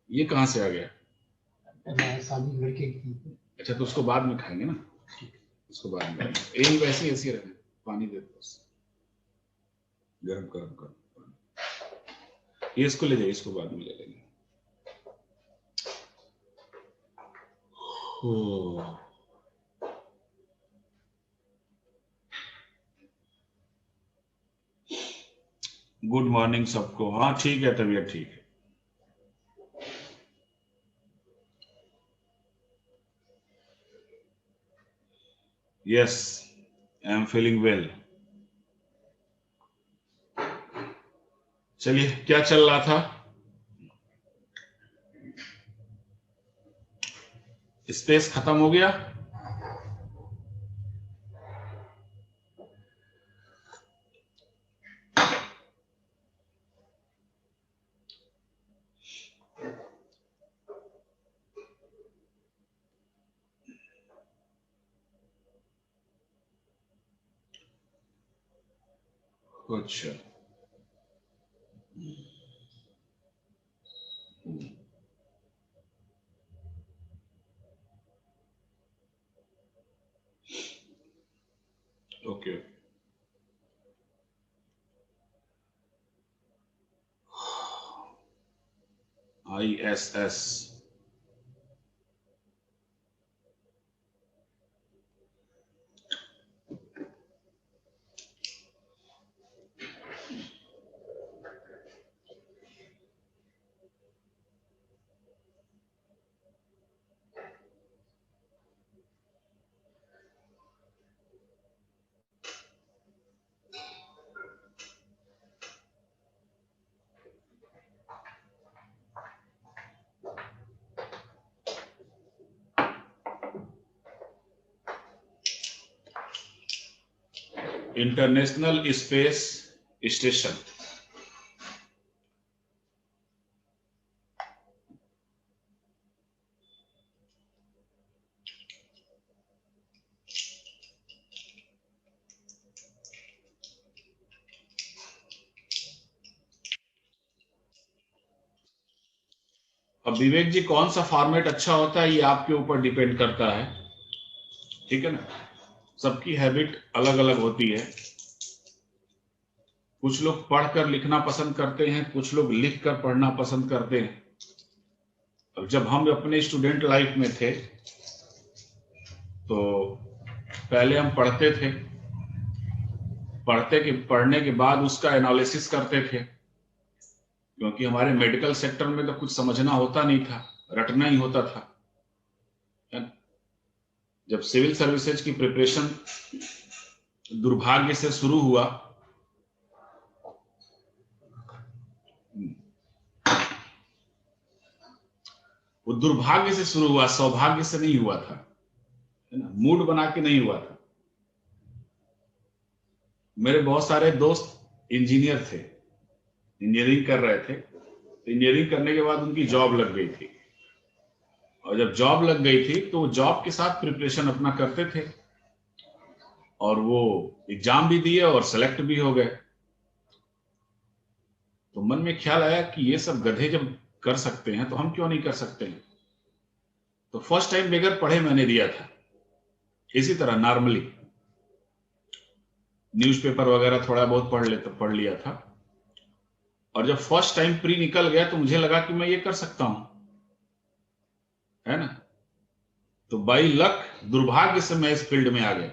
ये कहाँ से आ गया? शादी लड़के की। अच्छा, तो उसको बाद में खाएंगे ना, उसको बाद में। यही वैसे ऐसी रहने, पानी दे दो, गरम गरम कर। ये इसको ले जाइए, इसको बाद में ले लेंगे। गुड मॉर्निंग सबको। हाँ ठीक है, तबीयत ठीक है। Yes, I am feeling well. चलिए, क्या चल रहा था? स्पेस खत्म हो गया? अच्छा, okay. ISS, international space station. अब विवेक जी, कौन सा फॉर्मेट अच्छा होता है ये आपके ऊपर डिपेंड करता है, ठीक है ना। सबकी हैबिट अलग अलग होती है। कुछ लोग पढ़कर लिखना पसंद करते हैं, कुछ लोग लिख कर पढ़ना पसंद करते हैं। अब जब हम अपने स्टूडेंट लाइफ में थे तो पहले हम पढ़ते थे, पढ़ने के बाद उसका एनालिसिस करते थे, क्योंकि हमारे मेडिकल सेक्टर में तो कुछ समझना होता नहीं था, रटना ही होता था। जब सिविल सर्विसेज की प्रिपरेशन दुर्भाग्य से शुरू हुआ, वो दुर्भाग्य से शुरू हुआ, सौभाग्य से नहीं हुआ था, है ना, मूड बना के नहीं हुआ था। मेरे बहुत सारे दोस्त इंजीनियर थे, इंजीनियरिंग कर रहे थे, इंजीनियरिंग करने के बाद उनकी जॉब लग गई थी, और जब जॉब लग गई थी तो जॉब के साथ प्रिपरेशन अपना करते थे, और वो एग्जाम भी दिए और सेलेक्ट भी हो गए। तो मन में ख्याल आया कि ये सब गधे जब कर सकते हैं तो हम क्यों नहीं कर सकते हैं। तो फर्स्ट टाइम बगैर पढ़े मैंने दिया था, इसी तरह नॉर्मली न्यूज़पेपर वगैरह थोड़ा बहुत पढ़ लिया था, और जब फर्स्ट टाइम प्री निकल गया तो मुझे लगा कि मैं ये कर सकता हूं, है ना। तो बाई लक, दुर्भाग्य से मैं इस फील्ड में आ गया।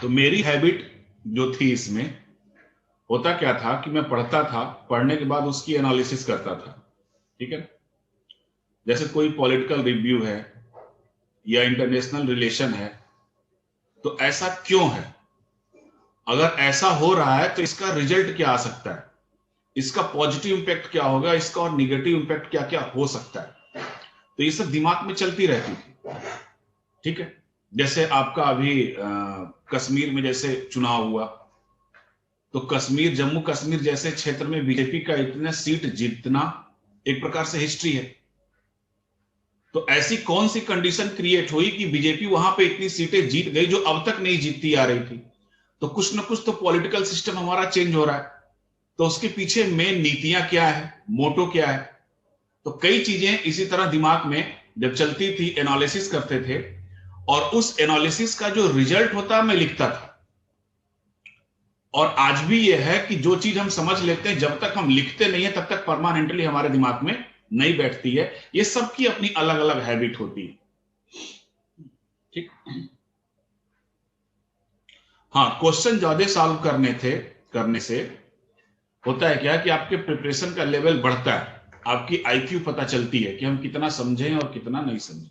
तो मेरी हैबिट जो थी इसमें, होता क्या था कि मैं पढ़ता था, पढ़ने के बाद उसकी एनालिसिस करता था, ठीक है। जैसे कोई पॉलिटिकल रिव्यू है या इंटरनेशनल रिलेशन है, तो ऐसा क्यों है, अगर ऐसा हो रहा है तो इसका रिजल्ट क्या आ सकता है, इसका पॉजिटिव इंपैक्ट क्या होगा, इसका और निगेटिव इंपैक्ट क्या क्या हो सकता है। तो ये सब दिमाग में चलती रहती थी, ठीक है। जैसे आपका अभी कश्मीर में जैसे चुनाव हुआ, तो कश्मीर, जम्मू कश्मीर जैसे क्षेत्र में बीजेपी का इतना सीट जीतना एक प्रकार से हिस्ट्री है। तो ऐसी कौन सी कंडीशन क्रिएट हुई कि बीजेपी वहां पे इतनी सीटें जीत गई जो अब तक नहीं जीतती आ रही थी। तो कुछ ना कुछ तो पॉलिटिकल सिस्टम हमारा चेंज हो रहा है। तो उसके पीछे मेन नीतियां क्या है, मोटो क्या है। तो कई चीजें इसी तरह दिमाग में जब चलती थी, एनालिसिस करते थे, और उस एनालिसिस का जो रिजल्ट होता मैं लिखता था। और आज भी यह है कि जो चीज हम समझ लेते हैं, जब तक हम लिखते नहीं है तब तक परमानेंटली हमारे दिमाग में नहीं बैठती है। ये सबकी अपनी अलग अलग हैबिट होती है, ठीक। हाँ, क्वेश्चन ज्यादा सॉल्व करने से होता है क्या कि आपके प्रिपरेशन का लेवल बढ़ता है, आपकी आईक्यू पता चलती है कि हम कितना समझें और कितना नहीं समझें।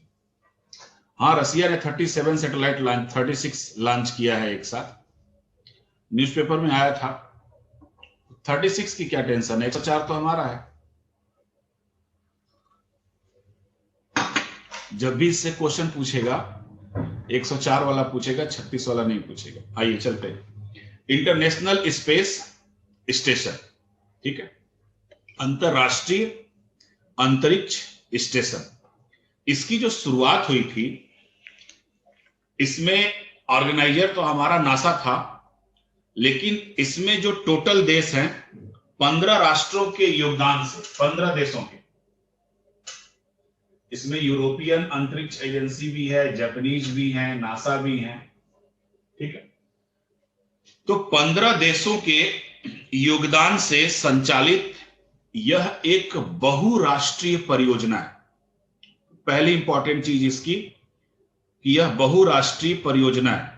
हाँ, रसिया ने 37 सैटेलाइट लॉन्च, 36 लॉन्च किया है एक साथ, न्यूज़पेपर में आया था। 36 की क्या टेंशन है, 104 तो हमारा है। जब भी इससे क्वेश्चन पूछेगा 104 वाला पूछेगा, 36 वाला नहीं पूछेगा। आइए चलते हैं। इंटरनेशनल स्पेस स्टेशन, ठीक है, अंतरराष्ट्रीय अंतरिक्ष स्टेशन। इसकी जो शुरुआत हुई थी, इसमें ऑर्गेनाइजर तो हमारा नासा था, लेकिन इसमें जो टोटल देश हैं 15 राष्ट्रों के योगदान से, 15 देशों के, इसमें यूरोपियन अंतरिक्ष एजेंसी भी है, जापानीज भी हैं, नासा भी हैं, ठीक है। तो 15 देशों के योगदान से संचालित यह एक बहुराष्ट्रीय परियोजना है। पहली इंपॉर्टेंट चीज इसकी कि यह बहुराष्ट्रीय परियोजना है।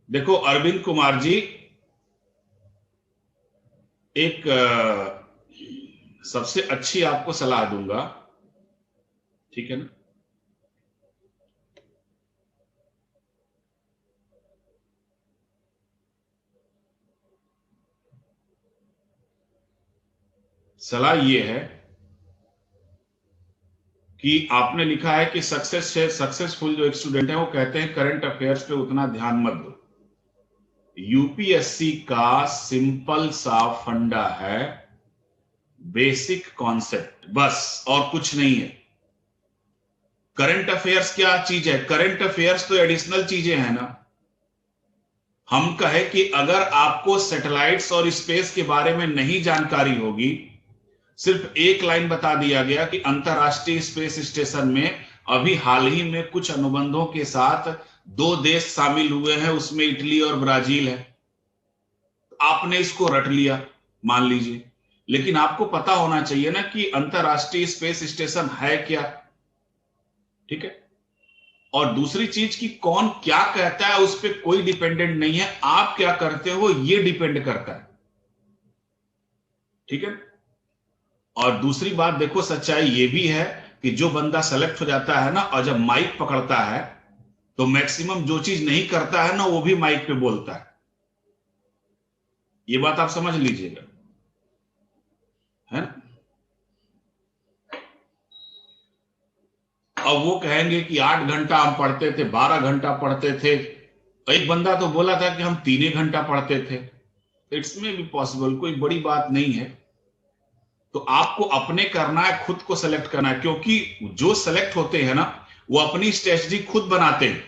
देखो अरविंद कुमार जी, एक सबसे अच्छी आपको सलाह दूंगा, ठीक है ना। सलाह ये है कि आपने लिखा है कि सक्सेसफुल जो एक स्टूडेंट है वो कहते हैं करंट अफेयर्स पे उतना ध्यान मत दो। यूपीएससी का सिंपल सा फंडा है, बेसिक कॉन्सेप्ट, बस और कुछ नहीं है। करंट अफेयर्स क्या चीज है? करंट अफेयर्स तो एडिशनल चीजें हैं ना। हम कहे कि अगर आपको सैटेलाइट्स और स्पेस के बारे में नहीं जानकारी होगी, सिर्फ एक लाइन बता दिया गया कि अंतरराष्ट्रीय स्पेस स्टेशन में अभी हाल ही में कुछ अनुबंधों के साथ 2 देश शामिल हुए हैं, उसमें इटली और ब्राजील है, आपने इसको रट लिया, मान लीजिए। लेकिन आपको पता होना चाहिए ना कि अंतरराष्ट्रीय स्पेस स्टेशन है क्या, ठीक है। और दूसरी चीज कि कौन क्या कहता है उस पर कोई डिपेंडेंट नहीं है, आप क्या करते हो ये डिपेंड करता है, ठीक है। और दूसरी बात देखो, सच्चाई ये भी है कि जो बंदा सेलेक्ट हो जाता है ना, और जब माइक पकड़ता है तो मैक्सिमम जो चीज नहीं करता है ना वो भी माइक पे बोलता है। ये बात आप समझ लीजिएगा, है ना। अब वो कहेंगे कि 8 घंटा हम पढ़ते थे, 12 घंटा पढ़ते थे। एक बंदा तो बोला था कि हम 3 घंटा पढ़ते थे। इट्स में भी पॉसिबल, कोई बड़ी बात नहीं है। तो आपको अपने करना है, खुद को सेलेक्ट करना है, क्योंकि जो सेलेक्ट होते हैं ना वो अपनी स्ट्रेटजी खुद बनाते हैं,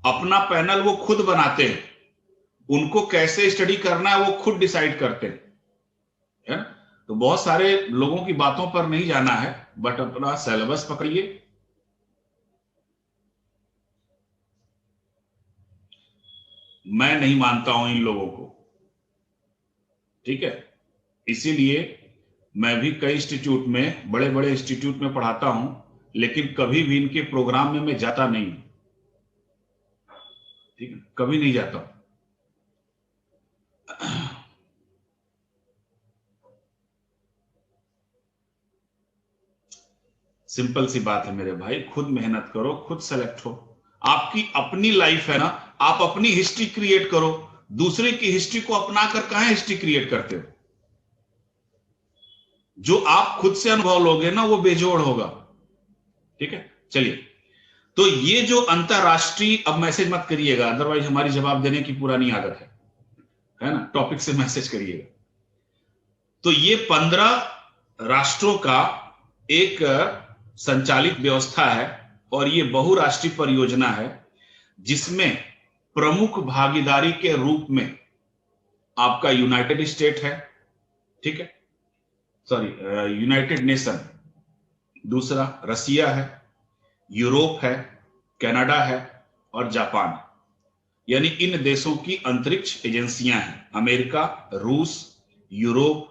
अपना पैनल वो खुद बनाते हैं, उनको कैसे स्टडी करना है वो खुद डिसाइड करते हैं, है? तो बहुत सारे लोगों की बातों पर नहीं जाना है, बट अपना सिलेबस पकड़िए। मैं नहीं मानता हूं इन लोगों को, ठीक है। इसीलिए मैं भी कई इंस्टीट्यूट में, बड़े बड़े इंस्टीट्यूट में पढ़ाता हूं, लेकिन कभी भी इनके प्रोग्राम में मैं जाता नहीं, ठीक है, कभी नहीं जाता हूं। सिंपल सी बात है मेरे भाई, खुद मेहनत करो, खुद सेलेक्ट हो। आपकी अपनी लाइफ है ना, आप अपनी हिस्ट्री क्रिएट करो, दूसरे की हिस्ट्री को अपनाकर कहां हिस्ट्री क्रिएट करते हो। जो आप खुद से अनुभव लोगे ना वो बेजोड़ होगा, ठीक है। चलिए, तो ये जो अंतरराष्ट्रीय, अब मैसेज मत करिएगा, अदरवाइज हमारी जवाब देने की पुरानी आदत है ना। टॉपिक से मैसेज करिएगा। तो ये 15 राष्ट्रों का एक संचालित व्यवस्था है और ये बहुराष्ट्रीय परियोजना है जिसमें प्रमुख भागीदारी के रूप में आपका यूनाइटेड स्टेट है, ठीक है, सॉरी यूनाइटेड नेशन, दूसरा रसिया है, यूरोप है, कनाडा है और जापान। यानी इन देशों की अंतरिक्ष एजेंसियां हैं, अमेरिका, रूस, यूरोप,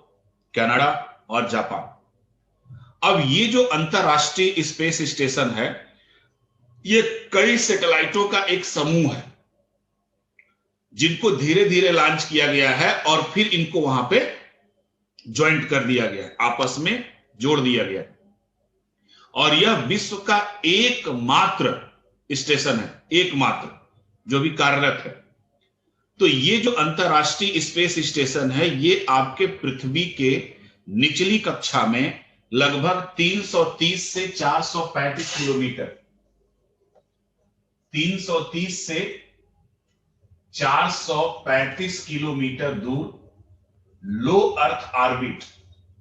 कनाडा और जापान। अब ये जो अंतरराष्ट्रीय स्पेस स्टेशन है ये कई सैटेलाइटों का एक समूह है जिनको धीरे धीरे लॉन्च किया गया है और फिर इनको वहां पे ज्वाइंट कर दिया गया है, आपस में जोड़ दिया गया है। और यह विश्व का एकमात्र स्टेशन है, एकमात्र जो भी कार्यरत है। तो ये जो अंतरराष्ट्रीय स्पेस स्टेशन है ये आपके पृथ्वी के निचली कक्षा में लगभग 330 से 435 किलोमीटर, 330 से 435 किलोमीटर दूर लो अर्थ ऑर्बिट,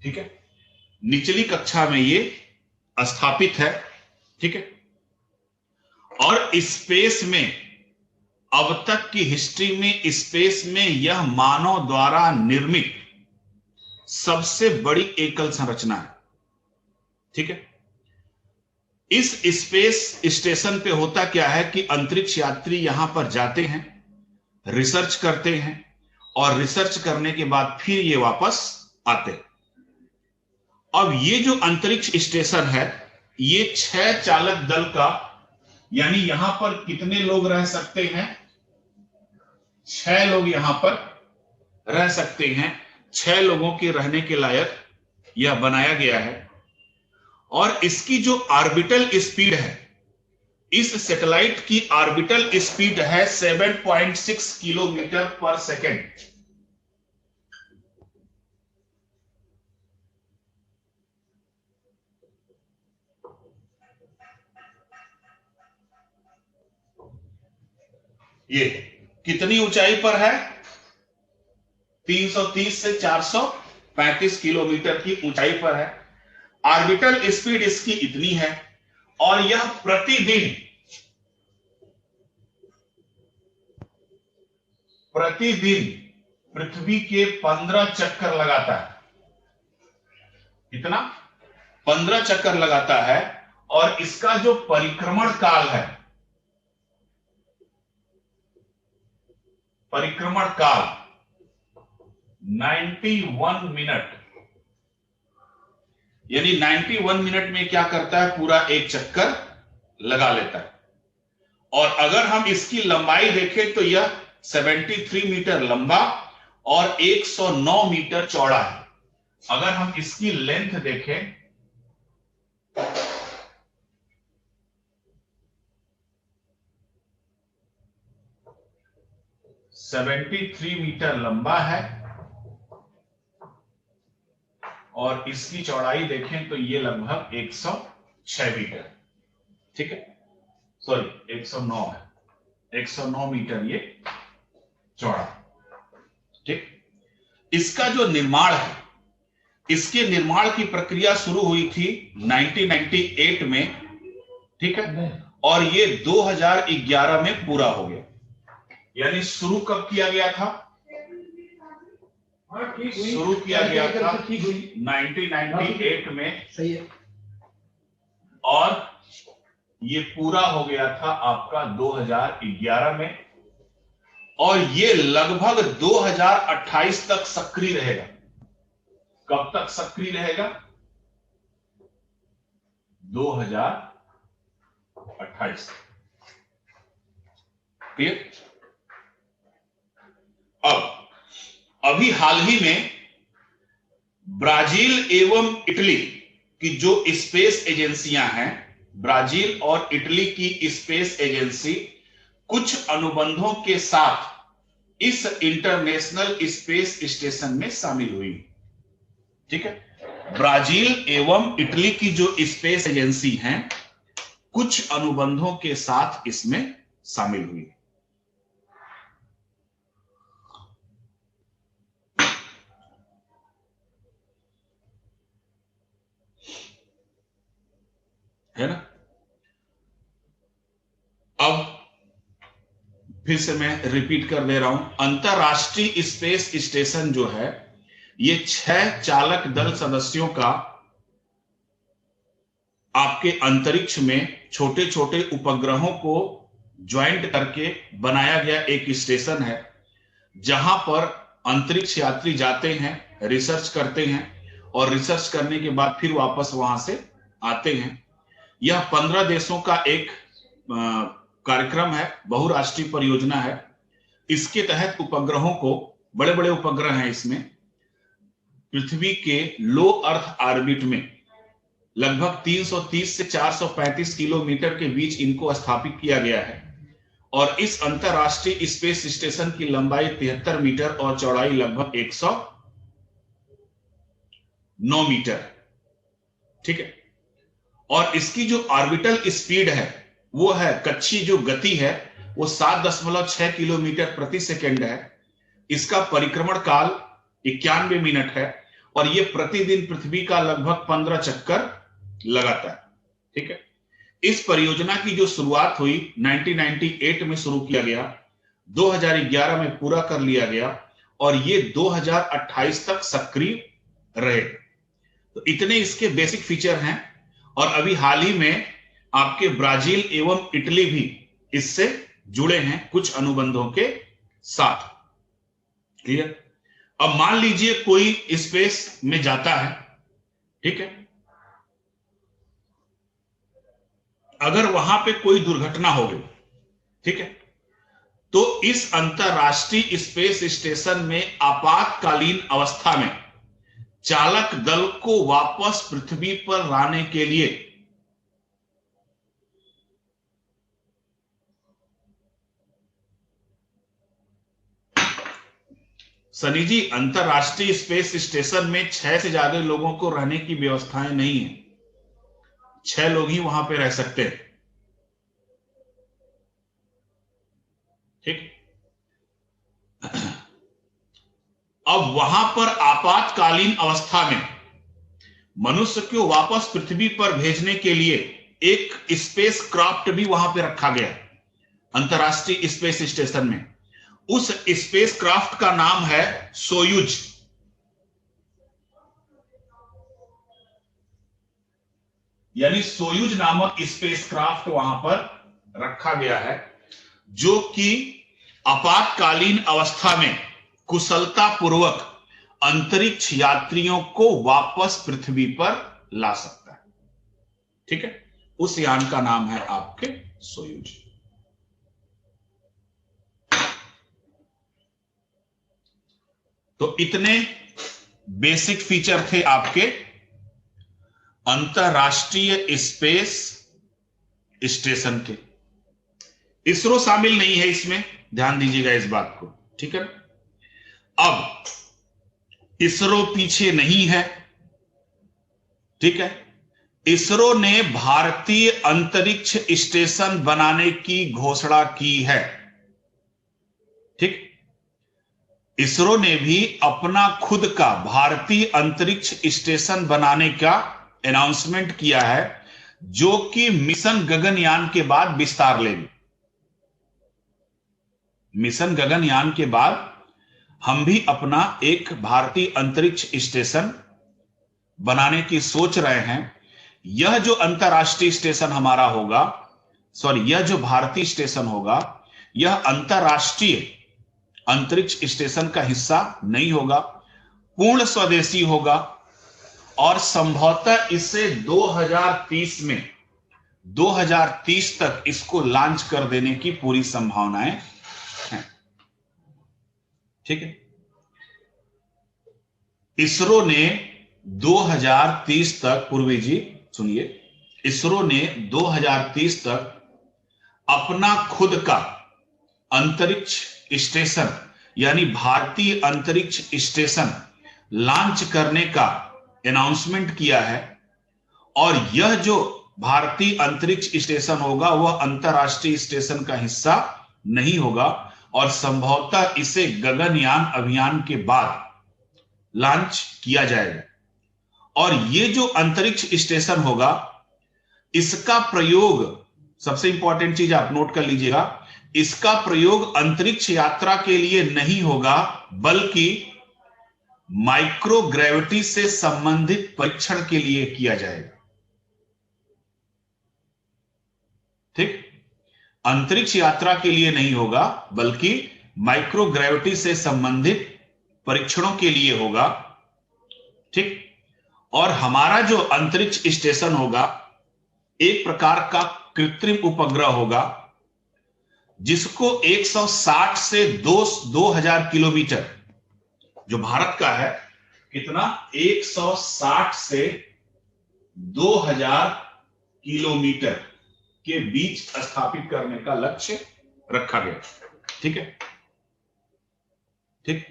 ठीक है, निचली कक्षा में ये स्थापित है, ठीक है। और स्पेस में अब तक की हिस्ट्री में स्पेस में यह मानव द्वारा निर्मित सबसे बड़ी एकल संरचना है, ठीक है। इस स्पेस स्टेशन पे होता क्या है कि अंतरिक्ष यात्री यहां पर जाते हैं, रिसर्च करते हैं और रिसर्च करने के बाद फिर ये वापस आते हैं। अब ये जो अंतरिक्ष स्टेशन है ये 6 चालक दल का, यानी यहां पर कितने लोग रह सकते हैं, 6 लोग यहां पर रह सकते हैं। 6 लोगों के रहने के लायक यह बनाया गया है। और इसकी जो ऑर्बिटल स्पीड है, इस सैटेलाइट की ऑर्बिटल स्पीड है 7.6 किलोमीटर पर सेकेंड। ये कितनी ऊंचाई पर है, 330 से 435 किलोमीटर की ऊंचाई पर है। ऑर्बिटल स्पीड इसकी इतनी है और यह प्रतिदिन पृथ्वी के 15 चक्कर लगाता है। कितना? 15 चक्कर लगाता है। और इसका जो परिक्रमण काल है, परिक्रमण काल 91 मिनट, यानी 91 मिनट में क्या करता है, पूरा एक चक्कर लगा लेता है। और अगर हम इसकी लंबाई देखें तो यह 73 मीटर लंबा और 109 मीटर चौड़ा है। अगर हम इसकी लेंथ देखें, (73 मीटर लंबा है और इसकी चौड़ाई देखें तो ये लगभग 106 मीटर, ठीक है, सॉरी 109 है, 109 मीटर ये चौड़ा, ठीक। इसका जो निर्माण है, इसके निर्माण की प्रक्रिया शुरू हुई थी 1998 में, ठीक है, और ये 2011 में पूरा हो गया। यानी शुरू कब किया गया था? शुरू किया गया था 1998 में, सही है, और ये पूरा हो गया था आपका 2011 में। और ये लगभग 2028 तक सक्रिय रहेगा। कब तक सक्रिय रहेगा? 2028। क्लियर? अब अभी हाल ही में ब्राजील एवं इटली की जो स्पेस एजेंसियां हैं, ब्राजील और इटली की स्पेस एजेंसी कुछ अनुबंधों के साथ इस इंटरनेशनल स्पेस स्टेशन में शामिल हुई, ठीक है। ब्राजील एवं इटली की जो स्पेस एजेंसी हैं कुछ अनुबंधों के साथ इसमें शामिल हुई। फिर से मैं रिपीट कर दे रहा हूं, अंतरराष्ट्रीय स्पेस स्टेशन जो है ये 6 चालक दल सदस्यों का आपके अंतरिक्ष में छोटे छोटे उपग्रहों को ज्वाइंट करके बनाया गया एक स्टेशन है, जहां पर अंतरिक्ष यात्री जाते हैं, रिसर्च करते हैं और रिसर्च करने के बाद फिर वापस वहां से आते हैं। यह 15 देशों का एक कार्यक्रम है, बहुराष्ट्रीय परियोजना है। इसके तहत उपग्रहों को, बड़े बड़े उपग्रह हैं इसमें, पृथ्वी के लो अर्थ ऑर्बिट में लगभग 330 से 435 किलोमीटर के बीच इनको स्थापित किया गया है। और इस अंतरराष्ट्रीय स्पेस स्टेशन की लंबाई 73 मीटर और चौड़ाई लगभग 109 मीटर, ठीक है। और इसकी जो ऑर्बिटल स्पीड है वो है, कक्षीय जो गति है वो 7.6 किलोमीटर प्रति सेकेंड है। इसका परिक्रमण काल 91 मिनट है और ये प्रतिदिन पृथ्वी का लगभग 15 चक्कर लगाता है, ठीक है। इस परियोजना की जो शुरुआत हुई 1998 में शुरू किया गया, 2011 में पूरा कर लिया गया और ये 2028 तक सक्रिय रहे। तो इतने इसके बेसिक फीचर हैं और अभी हाल ही में आपके ब्राजील एवं इटली भी इससे जुड़े हैं कुछ अनुबंधों के साथ, क्लियर। अब मान लीजिए कोई स्पेस में जाता है, ठीक है, अगर वहां पे कोई दुर्घटना हो गई, ठीक है, तो इस अंतरराष्ट्रीय स्पेस स्टेशन में आपातकालीन अवस्था में चालक दल को वापस पृथ्वी पर लाने के लिए सनी जी, अंतरराष्ट्रीय स्पेस स्टेशन में 6 से ज्यादा लोगों को रहने की व्यवस्थाएं नहीं है, 6 लोग ही वहां पे रह सकते हैं, ठीक। अब वहां पर आपातकालीन अवस्था में मनुष्य को वापस पृथ्वी पर भेजने के लिए एक स्पेस क्राफ्ट भी वहां पे रखा गया अंतरराष्ट्रीय स्पेस स्टेशन में। उस स्पेस क्राफ्ट का नाम है सोयूज। यानी सोयूज नामक स्पेस क्राफ्ट वहां पर रखा गया है, जो कि आपातकालीन अवस्था में कुशलतापूर्वक अंतरिक्ष यात्रियों को वापस पृथ्वी पर ला सकता है, ठीक है। उस यान का नाम है आपके सोयूज। तो इतने बेसिक फीचर थे आपके अंतरराष्ट्रीय स्पेस स्टेशन के। इसरो शामिल नहीं है इसमें, ध्यान दीजिएगा इस बात को, ठीक है। अब इसरो पीछे नहीं है, ठीक है। इसरो ने भारतीय अंतरिक्ष स्टेशन बनाने की घोषणा की है, ठीक। इसरो ने भी अपना खुद का भारतीय अंतरिक्ष स्टेशन बनाने का अनाउंसमेंट किया है, जो कि मिशन गगनयान के बाद विस्तार लेगी। मिशन गगनयान के बाद हम भी अपना एक भारतीय अंतरिक्ष स्टेशन बनाने की सोच रहे हैं। यह जो अंतरराष्ट्रीय स्टेशन हमारा होगा, यह जो भारतीय स्टेशन होगा, यह अंतरराष्ट्रीय अंतरिक्ष स्टेशन का हिस्सा नहीं होगा, पूर्ण स्वदेशी होगा और संभवतः इसे 2030 तक इसको लॉन्च कर देने की पूरी संभावनाएं हैं, ठीक है। इसरो ने 2030 तक, पूर्वी जी सुनिए, इसरो ने 2030 तक अपना खुद का अंतरिक्ष स्टेशन यानी भारतीय अंतरिक्ष स्टेशन लॉन्च करने का अनाउंसमेंट किया है। और यह जो भारतीय अंतरिक्ष स्टेशन होगा वह अंतरराष्ट्रीय स्टेशन का हिस्सा नहीं होगा और संभवतः इसे गगनयान अभियान के बाद लॉन्च किया जाएगा। और ये जो अंतरिक्ष स्टेशन होगा, इसका प्रयोग, सबसे इंपॉर्टेंट चीज आप नोट कर लीजिएगा, इसका प्रयोग अंतरिक्ष यात्रा के लिए नहीं होगा, बल्कि माइक्रोग्रेविटी से संबंधित परीक्षण के लिए किया जाएगा। ठीक, अंतरिक्ष यात्रा के लिए नहीं होगा, बल्कि माइक्रोग्रेविटी से संबंधित परीक्षणों के लिए होगा। ठीक, और हमारा जो अंतरिक्ष स्टेशन होगा एक प्रकार का कृत्रिम उपग्रह होगा, जिसको 160 से 2000 किलोमीटर, जो भारत का है, कितना, 160 से 2000 किलोमीटर के बीच स्थापित करने का लक्ष्य रखा गया। ठीक है, ठीक।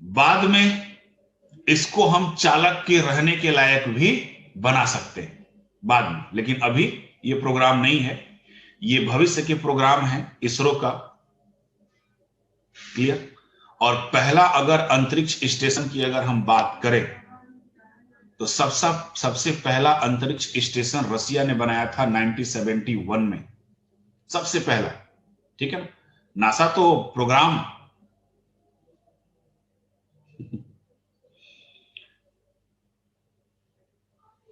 बाद में इसको हम चालक के रहने के लायक भी बना सकते हैं बाद में, लेकिन अभी ये प्रोग्राम नहीं है, ये भविष्य के प्रोग्राम है इसरो का। क्लियर। और पहला अगर अंतरिक्ष स्टेशन की अगर हम बात करें तो सबसे पहला अंतरिक्ष स्टेशन रसिया ने बनाया था 1971 में, सबसे पहला। ठीक है, नासा तो प्रोग्राम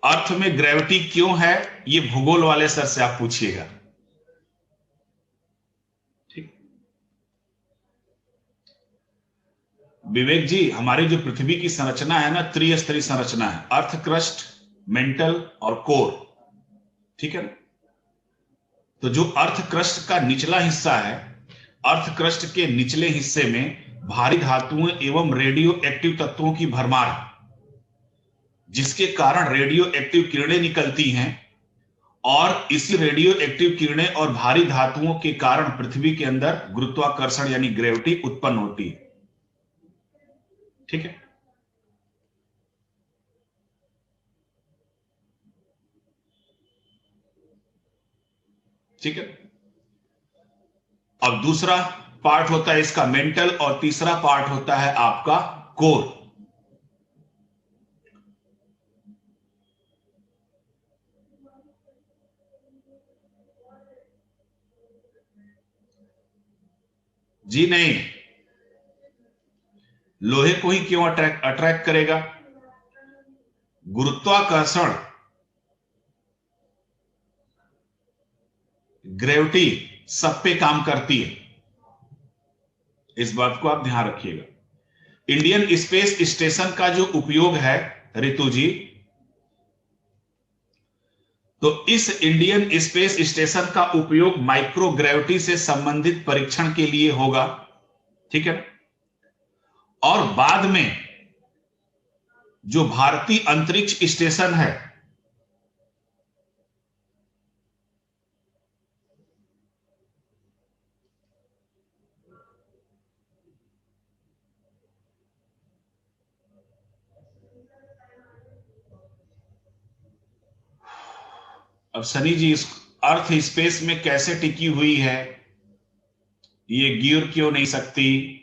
अर्थ में ग्रेविटी क्यों है, ये भूगोल वाले सर से आप पूछिएगा। ठीक, विवेक जी, हमारी जो पृथ्वी की संरचना है ना, त्रिस्तरीय संरचना है, अर्थ क्रस्ट, मेंटल और कोर। ठीक है, तो जो अर्थ क्रस्ट का निचला हिस्सा है, अर्थ क्रस्ट के निचले हिस्से में भारी धातुओं एवं रेडियो एक्टिव तत्वों की भरमार है, जिसके कारण रेडियो एक्टिव किरणें निकलती हैं, और इसी रेडियो एक्टिव किरणें और भारी धातुओं के कारण पृथ्वी के अंदर गुरुत्वाकर्षण यानी ग्रेविटी उत्पन्न होती है। ठीक है, ठीक है। अब दूसरा पार्ट होता है इसका मेंटल, और तीसरा पार्ट होता है आपका कोर। जी नहीं, लोहे को ही क्यों अट्रैक्ट करेगा? गुरुत्वाकर्षण, ग्रेविटी सब पे काम करती है, इस बात को आप ध्यान रखिएगा। इंडियन स्पेस स्टेशन का जो उपयोग है रितु जी, तो इस इंडियन स्पेस स्टेशन का उपयोग माइक्रोग्रेविटी से संबंधित परीक्षण के लिए होगा। ठीक है, और बाद में जो भारतीय अंतरिक्ष स्टेशन है, अब सनी जी, इस अर्थ स्पेस में कैसे टिकी हुई है, ये गिर क्यों नहीं सकती?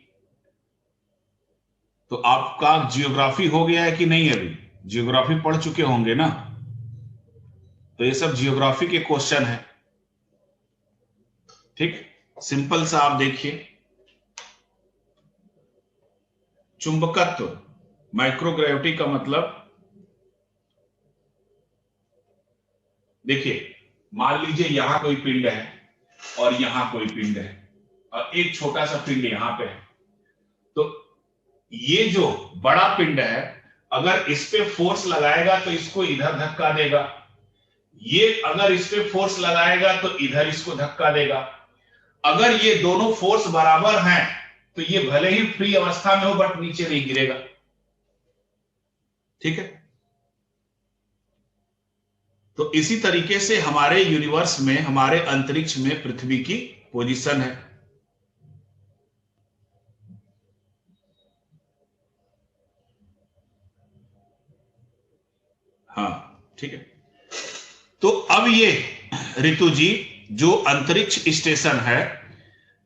तो आपका जियोग्राफी हो गया है कि नहीं? अभी जियोग्राफी पढ़ चुके होंगे ना, तो ये सब जियोग्राफी के क्वेश्चन है। ठीक, सिंपल सा आप देखिए, चुंबकत्व, माइक्रोग्रेविटी का मतलब, देखिए मान लीजिए यहां कोई पिंड है और यहां कोई पिंड है और एक छोटा सा पिंड यहां पे है, तो ये जो बड़ा पिंड है अगर इस पे फोर्स लगाएगा तो इसको इधर धक्का देगा, ये अगर इस पे फोर्स लगाएगा तो इधर इसको धक्का देगा। अगर ये दोनों फोर्स बराबर हैं तो ये भले ही फ्री अवस्था में हो बट नीचे नहीं गिरेगा। ठीक है, तो इसी तरीके से हमारे यूनिवर्स में, हमारे अंतरिक्ष में पृथ्वी की पोजीशन है। हाँ, ठीक है। तो अब ये ऋतु जी, जो अंतरिक्ष स्टेशन है,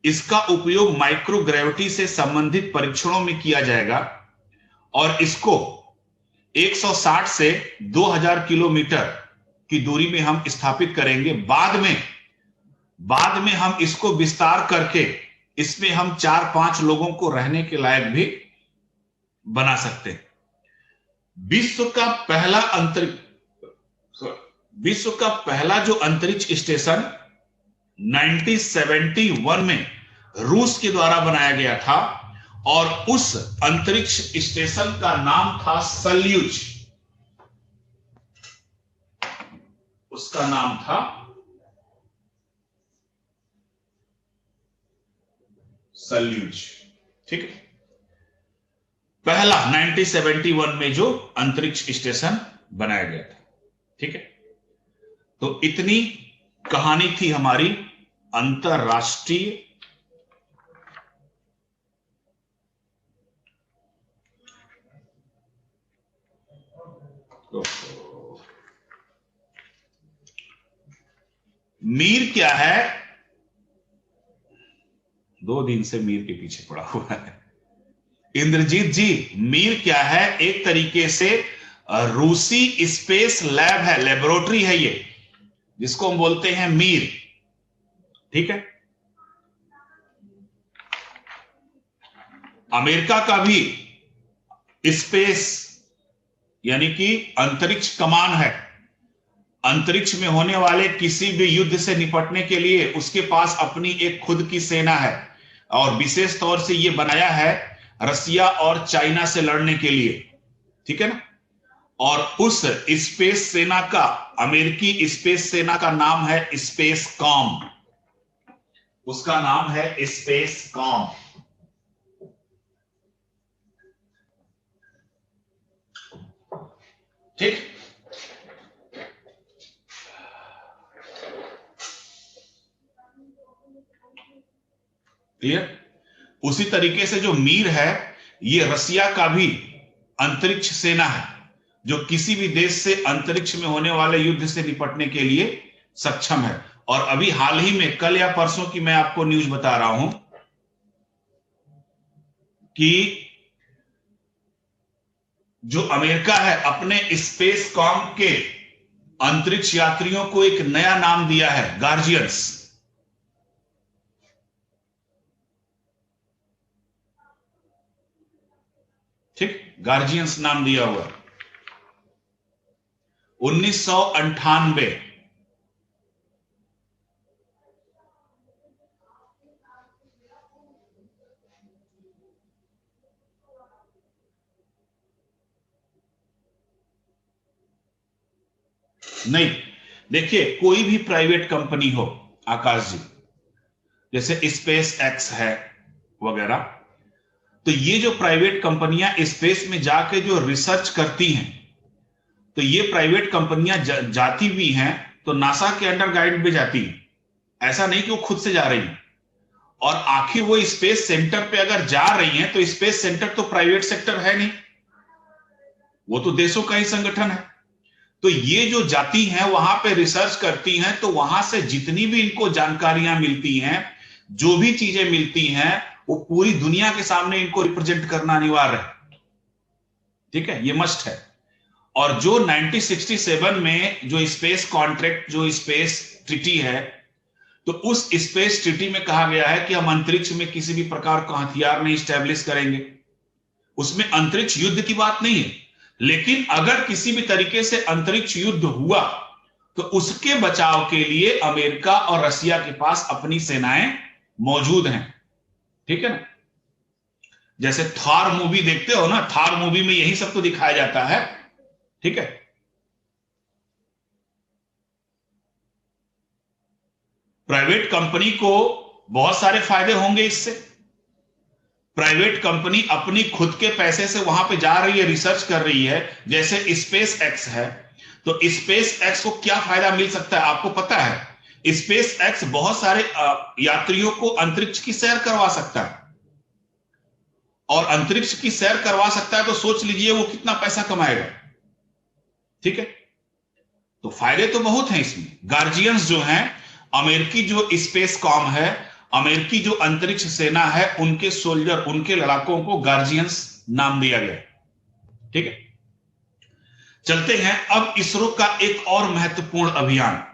इसका उपयोग माइक्रोग्रेविटी से संबंधित परीक्षणों में किया जाएगा, और इसको 160 से 2000 किलोमीटर की दूरी में हम स्थापित करेंगे। बाद में हम इसको विस्तार करके इसमें हम 4-5 लोगों को रहने के लायक भी बना सकते हैं। विश्व का पहला जो अंतरिक्ष स्टेशन 1971 में रूस के द्वारा बनाया गया था और उस अंतरिक्ष स्टेशन का नाम था सल्यूज। उसका नाम था सल्यूज। ठीक है, पहला 1971 में जो अंतरिक्ष स्टेशन बनाया गया था। ठीक है, तो इतनी कहानी थी हमारी अंतरराष्ट्रीय मीर क्या है। 2 दिन से मीर के पीछे पड़ा हुआ है इंद्रजीत जी। मीर क्या है? एक तरीके से रूसी स्पेस लैब है, लेबोरेटरी है ये, जिसको हम बोलते हैं मीर। ठीक है, अमेरिका का भी स्पेस यानी कि अंतरिक्ष कमान है। अंतरिक्ष में होने वाले किसी भी युद्ध से निपटने के लिए उसके पास अपनी एक खुद की सेना है, और विशेष तौर से यह बनाया है रसिया और चाइना से लड़ने के लिए। ठीक है ना, और उस स्पेस सेना का, अमेरिकी स्पेस सेना का नाम है स्पेस कॉम। उसका नाम है स्पेस कॉम। ठीक, क्लियर। उसी तरीके से जो मीर है, ये रसिया का भी अंतरिक्ष सेना है, जो किसी भी देश से अंतरिक्ष में होने वाले युद्ध से निपटने के लिए सक्षम है। और अभी हाल ही में, कल या परसों की मैं आपको न्यूज बता रहा हूं कि जो अमेरिका है अपने स्पेस कॉम के अंतरिक्ष यात्रियों को एक नया नाम दिया है, गार्जियंस। ठीक, गार्जियंस नाम दिया हुआ। 1998 नहीं, देखिए कोई भी प्राइवेट कंपनी हो आकाश जी, जैसे स्पेस एक्स है वगैरह, तो ये जो प्राइवेट कंपनियां स्पेस में जाके जो रिसर्च करती हैं, तो ये प्राइवेट कंपनियां जाती भी हैं तो नासा के अंडर गाइड में जाती हैं। ऐसा नहीं कि वो खुद से जा रही हैं। और आखिर वो स्पेस सेंटर पे अगर जा रही हैं तो स्पेस सेंटर तो प्राइवेट सेक्टर है नहीं, वो तो देशों का ही संगठन है। तो ये जो जाती हैं वहां पे रिसर्च करती हैं, तो वहां से जितनी भी इनको जानकारियां मिलती हैं, जो भी चीजें मिलती हैं, वो पूरी दुनिया के सामने इनको रिप्रेजेंट करना अनिवार्य है। ठीक है, ये मस्ट है। और जो 1967 में जो स्पेस कॉन्ट्रैक्ट, जो स्पेस ट्रीटी है, तो उस स्पेस ट्रीटी में कहा गया है कि हम अंतरिक्ष में किसी भी प्रकार का हथियार नहीं स्टैब्लिश करेंगे। उसमें अंतरिक्ष युद्ध की बात नहीं है, लेकिन अगर किसी भी तरीके से अंतरिक्ष युद्ध हुआ तो उसके बचाव के लिए अमेरिका और रसिया के पास अपनी सेनाएं मौजूद हैं। ठीक है ना, जैसे थार मूवी देखते हो ना, थार मूवी में यही सब तो दिखाया जाता है। ठीक है, प्राइवेट कंपनी को बहुत सारे फायदे होंगे इससे। प्राइवेट कंपनी अपनी खुद के पैसे से वहां पे जा रही है, रिसर्च कर रही है। जैसे स्पेस एक्स है, तो स्पेस एक्स को क्या फायदा मिल सकता है आपको पता है? स्पेस एक्स बहुत सारे यात्रियों को अंतरिक्ष की सैर करवा सकता है, और अंतरिक्ष की सैर करवा सकता है तो सोच लीजिए वो कितना पैसा कमाएगा। ठीक है, तो फायदे तो बहुत हैं इसमें। गार्जियंस जो हैं, अमेरिकी जो स्पेस कॉम है, अमेरिकी जो अंतरिक्ष सेना है, उनके सोल्जर, उनके लड़ाकों को गार्जियंस नाम दिया गया। ठीक है, चलते हैं अब इसरो का एक और महत्वपूर्ण अभियान,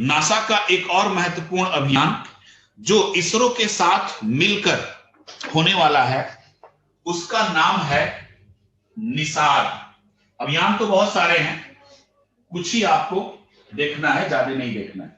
नासा का एक और महत्वपूर्ण अभियान जो इसरो के साथ मिलकर होने वाला है, उसका नाम है निसार। अभियान तो बहुत सारे हैं, कुछ ही आपको देखना है, ज्यादा नहीं देखना है।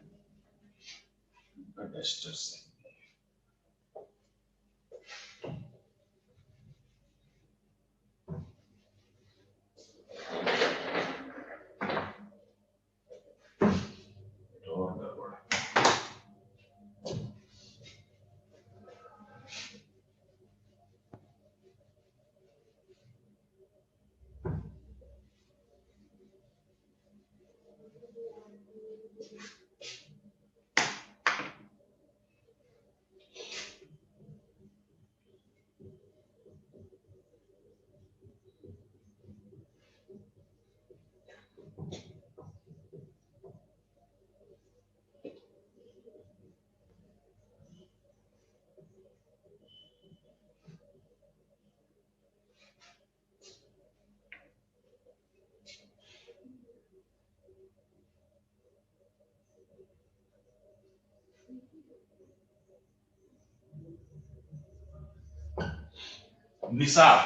निसार,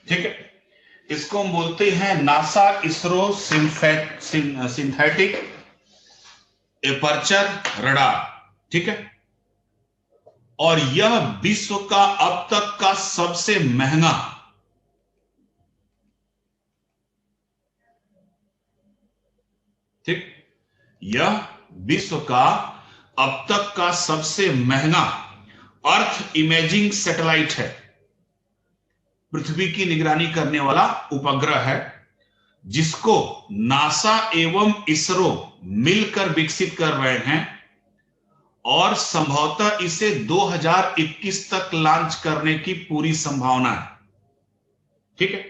ठीक है, इसको हम बोलते हैं NASA ISRO synthetic aperture radar, ठीक है। और यह विश्व का अब तक का सबसे महंगा ठीक, यह विश्व का अब तक का सबसे महंगा अर्थ इमेजिंग सैटेलाइट है, पृथ्वी की निगरानी करने वाला उपग्रह है, जिसको नासा एवं इसरो मिलकर विकसित कर रहे हैं और संभवतः इसे 2021 तक लॉन्च करने की पूरी संभावना है, ठीक है।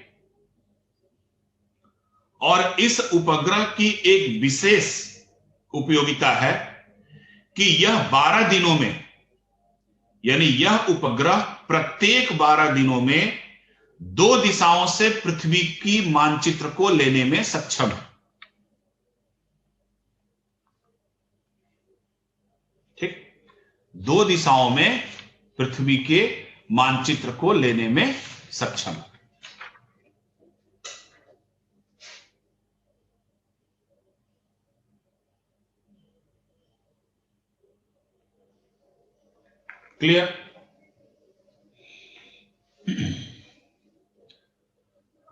और इस उपग्रह की एक विशेष उपयोगिता है कि यह 12 दिनों में, यानी यह उपग्रह प्रत्येक 12 दिनों में 2 दिशाओं से पृथ्वी की मानचित्र को लेने में सक्षम है, ठीक। 2 दिशाओं में पृथ्वी के मानचित्र को लेने में सक्षम है। क्लियर?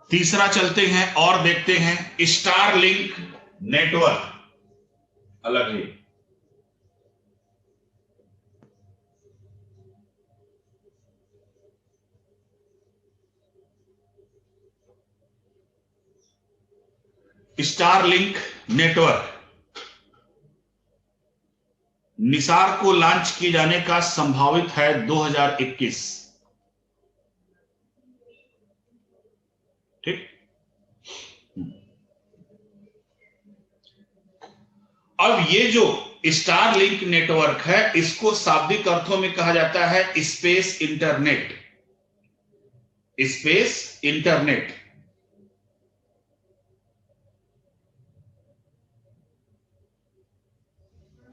तीसरा चलते हैं और देखते हैं स्टारलिंक नेटवर्क, अलग है। स्टारलिंक नेटवर्क निसार को लॉन्च किए जाने का संभावित है 2021, ठीक। अब ये जो स्टारलिंक नेटवर्क है, इसको शाब्दिक अर्थों में कहा जाता है स्पेस इंटरनेट। स्पेस इंटरनेट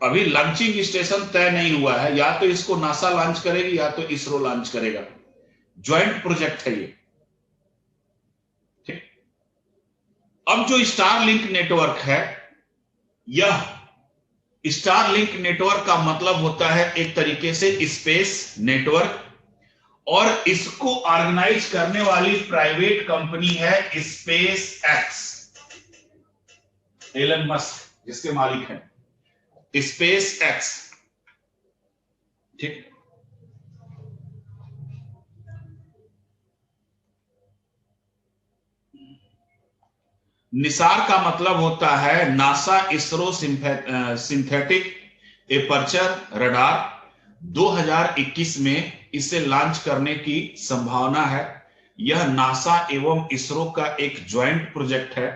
अभी लॉन्चिंग स्टेशन तय नहीं हुआ है, या तो इसको नासा लॉन्च करेगी या तो इसरो लॉन्च करेगा, ज्वाइंट प्रोजेक्ट है ये, ठीक। अब जो स्टारलिंक नेटवर्क है, यह स्टारलिंक नेटवर्क का मतलब होता है एक तरीके से स्पेस नेटवर्क, और इसको ऑर्गेनाइज करने वाली प्राइवेट कंपनी है स्पेस एक्स, एलन मस्क जिसके मालिक हैं, स्पेस एक्स, ठीक। निसार का मतलब होता है NASA ISRO synthetic aperture radar. 2021 में इसे लॉन्च करने की संभावना है। यह नासा एवं इसरो का एक ज्वाइंट प्रोजेक्ट है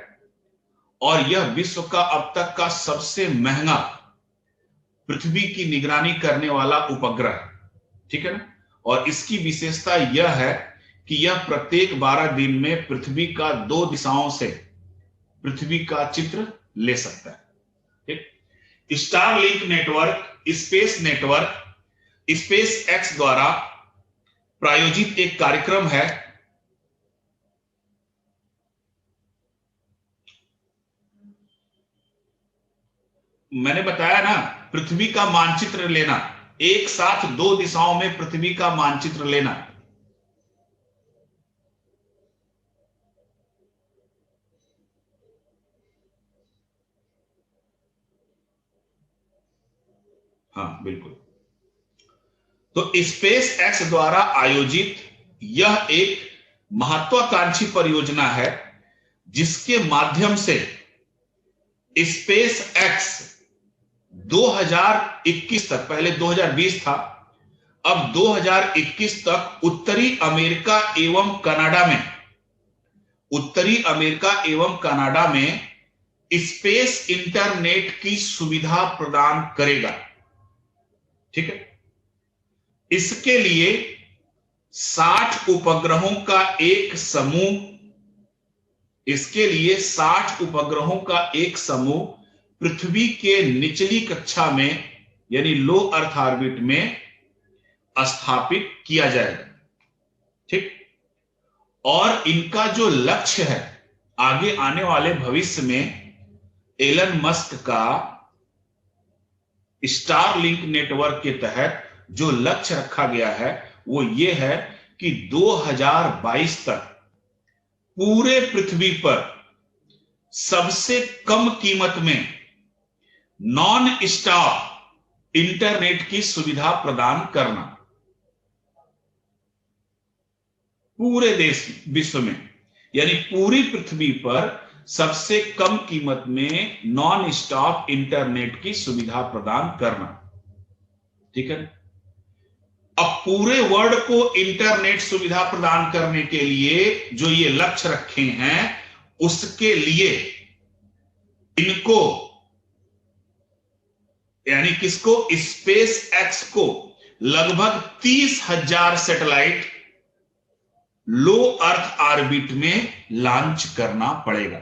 और यह विश्व का अब तक का सबसे महंगा पृथ्वी की निगरानी करने वाला उपग्रह, ठीक है ना। और इसकी विशेषता यह है कि यह प्रत्येक 12 दिन में पृथ्वी का 2 दिशाओं से पृथ्वी का चित्र ले सकता है। ठीक, Starlink network space network space x द्वारा प्रायोजित एक कार्यक्रम है। मैंने बताया ना, पृथ्वी का मानचित्र लेना, एक साथ 2 दिशाओं में पृथ्वी का मानचित्र लेना। हाँ बिल्कुल। तो स्पेस एक्स द्वारा आयोजित यह एक महत्वाकांक्षी परियोजना है जिसके माध्यम से स्पेस एक्स 2021 तक, पहले 2020 था, अब 2021 तक उत्तरी अमेरिका एवं कनाडा में स्पेस इंटरनेट की सुविधा प्रदान करेगा। ठीक है, इसके लिए 60 उपग्रहों का एक समूह पृथ्वी के निचली कक्षा में यानी लो अर्थ ऑर्बिट में स्थापित किया जाएगा। ठीक, और इनका जो लक्ष्य है आगे आने वाले भविष्य में एलन मस्क का स्टारलिंक नेटवर्क के तहत जो लक्ष्य रखा गया है वो ये है कि 2022 तक पूरे पृथ्वी पर सबसे कम कीमत में नॉन स्टॉप इंटरनेट की सुविधा प्रदान करना, पूरे विश्व में, यानी पूरी पृथ्वी पर सबसे कम कीमत में नॉन स्टॉप इंटरनेट की सुविधा प्रदान करना। ठीक है, अब पूरे वर्ल्ड को इंटरनेट सुविधा प्रदान करने के लिए जो ये लक्ष्य रखे हैं उसके लिए इनको, यानी किसको, स्पेस एक्स को लगभग 30,000 सैटेलाइट लो अर्थ ऑर्बिट में लॉन्च करना पड़ेगा।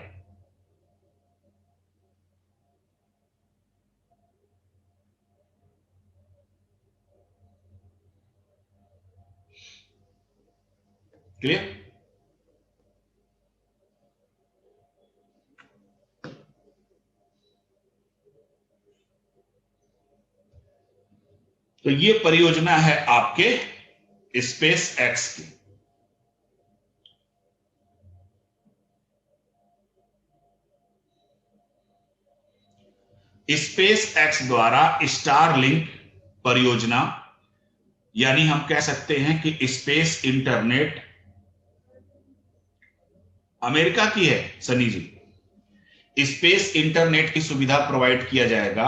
क्लियर? तो ये परियोजना है आपके स्पेस एक्स की। स्पेस एक्स द्वारा स्टारलिंक परियोजना, यानी हम कह सकते हैं कि स्पेस इंटरनेट अमेरिका की है सनी जी। स्पेस इंटरनेट की सुविधा प्रोवाइड किया जाएगा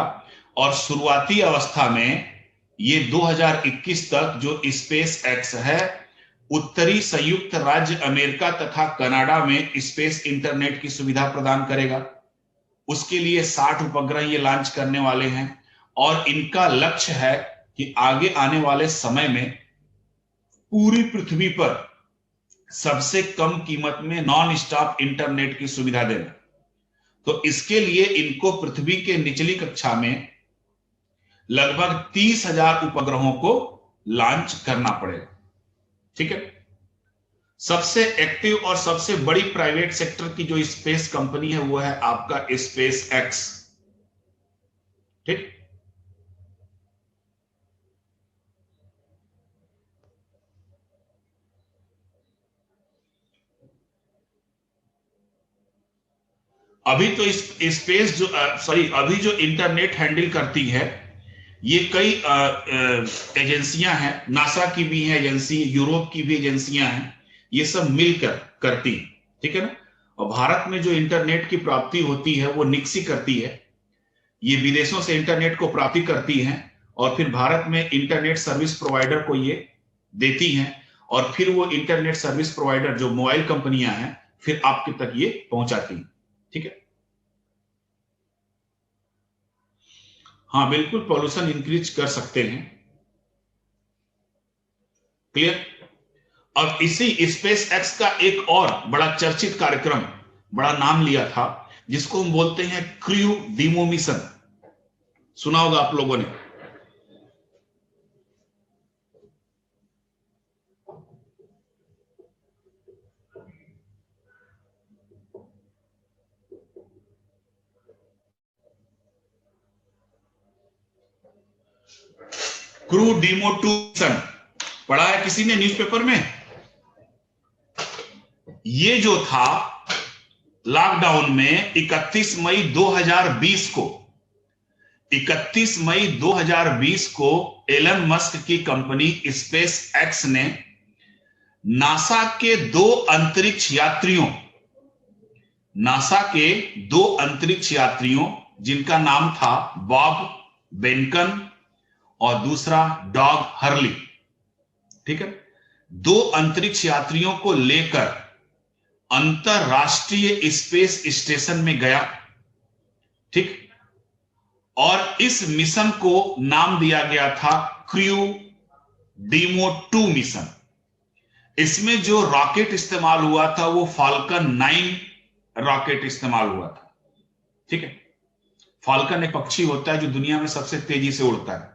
और शुरुआती अवस्था में ये 2021 तक जो स्पेस एक्स है उत्तरी संयुक्त राज्य अमेरिका तथा कनाडा में स्पेस इंटरनेट की सुविधा प्रदान करेगा। उसके लिए 60 उपग्रह ये लॉन्च करने वाले हैं और इनका लक्ष्य है कि आगे आने वाले समय में पूरी पृथ्वी पर सबसे कम कीमत में नॉन स्टॉप इंटरनेट की सुविधा देना। तो इसके लिए इनको पृथ्वी के निचली कक्षा में लगभग 30,000 उपग्रहों को लॉन्च करना पड़ेगा। ठीक है, सबसे एक्टिव और सबसे बड़ी प्राइवेट सेक्टर की जो स्पेस कंपनी है वो है आपका स्पेस एक्स। ठीक, अभी तो स्पेस जो अभी जो इंटरनेट हैंडल करती है ये कई एजेंसियां हैं, नासा की भी है एजेंसी, यूरोप की भी एजेंसियां हैं, ये सब मिलकर करती हैं। ठीक है ना, और भारत में जो इंटरनेट की प्राप्ति होती है वो निक्सी करती है। ये विदेशों से इंटरनेट को प्राप्ति करती हैं और फिर भारत में इंटरनेट सर्विस प्रोवाइडर को ये देती हैं और फिर वो इंटरनेट सर्विस प्रोवाइडर जो मोबाइल कंपनियां हैं फिर आपके तक ये पहुंचाती हैं। ठीक है, हाँ बिल्कुल, पॉल्यूशन इंक्रीज कर सकते हैं। क्लियर? और इसी स्पेस एक्स का एक और बड़ा चर्चित कार्यक्रम, बड़ा नाम लिया था, जिसको हम बोलते हैं क्रू डीमो मिशन। सुना होगा आप लोगों ने। क्रू डीमो 2 मिशन पढ़ा है किसी ने न्यूज़पेपर में? ये जो था लॉकडाउन में 31 मई 2020 को, 31 मई 2020 को एलन मस्क की कंपनी स्पेस एक्स ने नासा के दो अंतरिक्ष यात्रियों जिनका नाम था बॉब बेनकन और दूसरा डॉग हर्ली, ठीक है, दो अंतरिक्ष यात्रियों को लेकर अंतरराष्ट्रीय स्पेस स्टेशन में गया, ठीक। और इस मिशन को नाम दिया गया था क्रू डीमो 2 मिशन। इसमें जो रॉकेट इस्तेमाल हुआ था वो फाल्कन 9 रॉकेट इस्तेमाल हुआ था, ठीक है। फाल्कन एक पक्षी होता है जो दुनिया में सबसे तेजी से उड़ता है,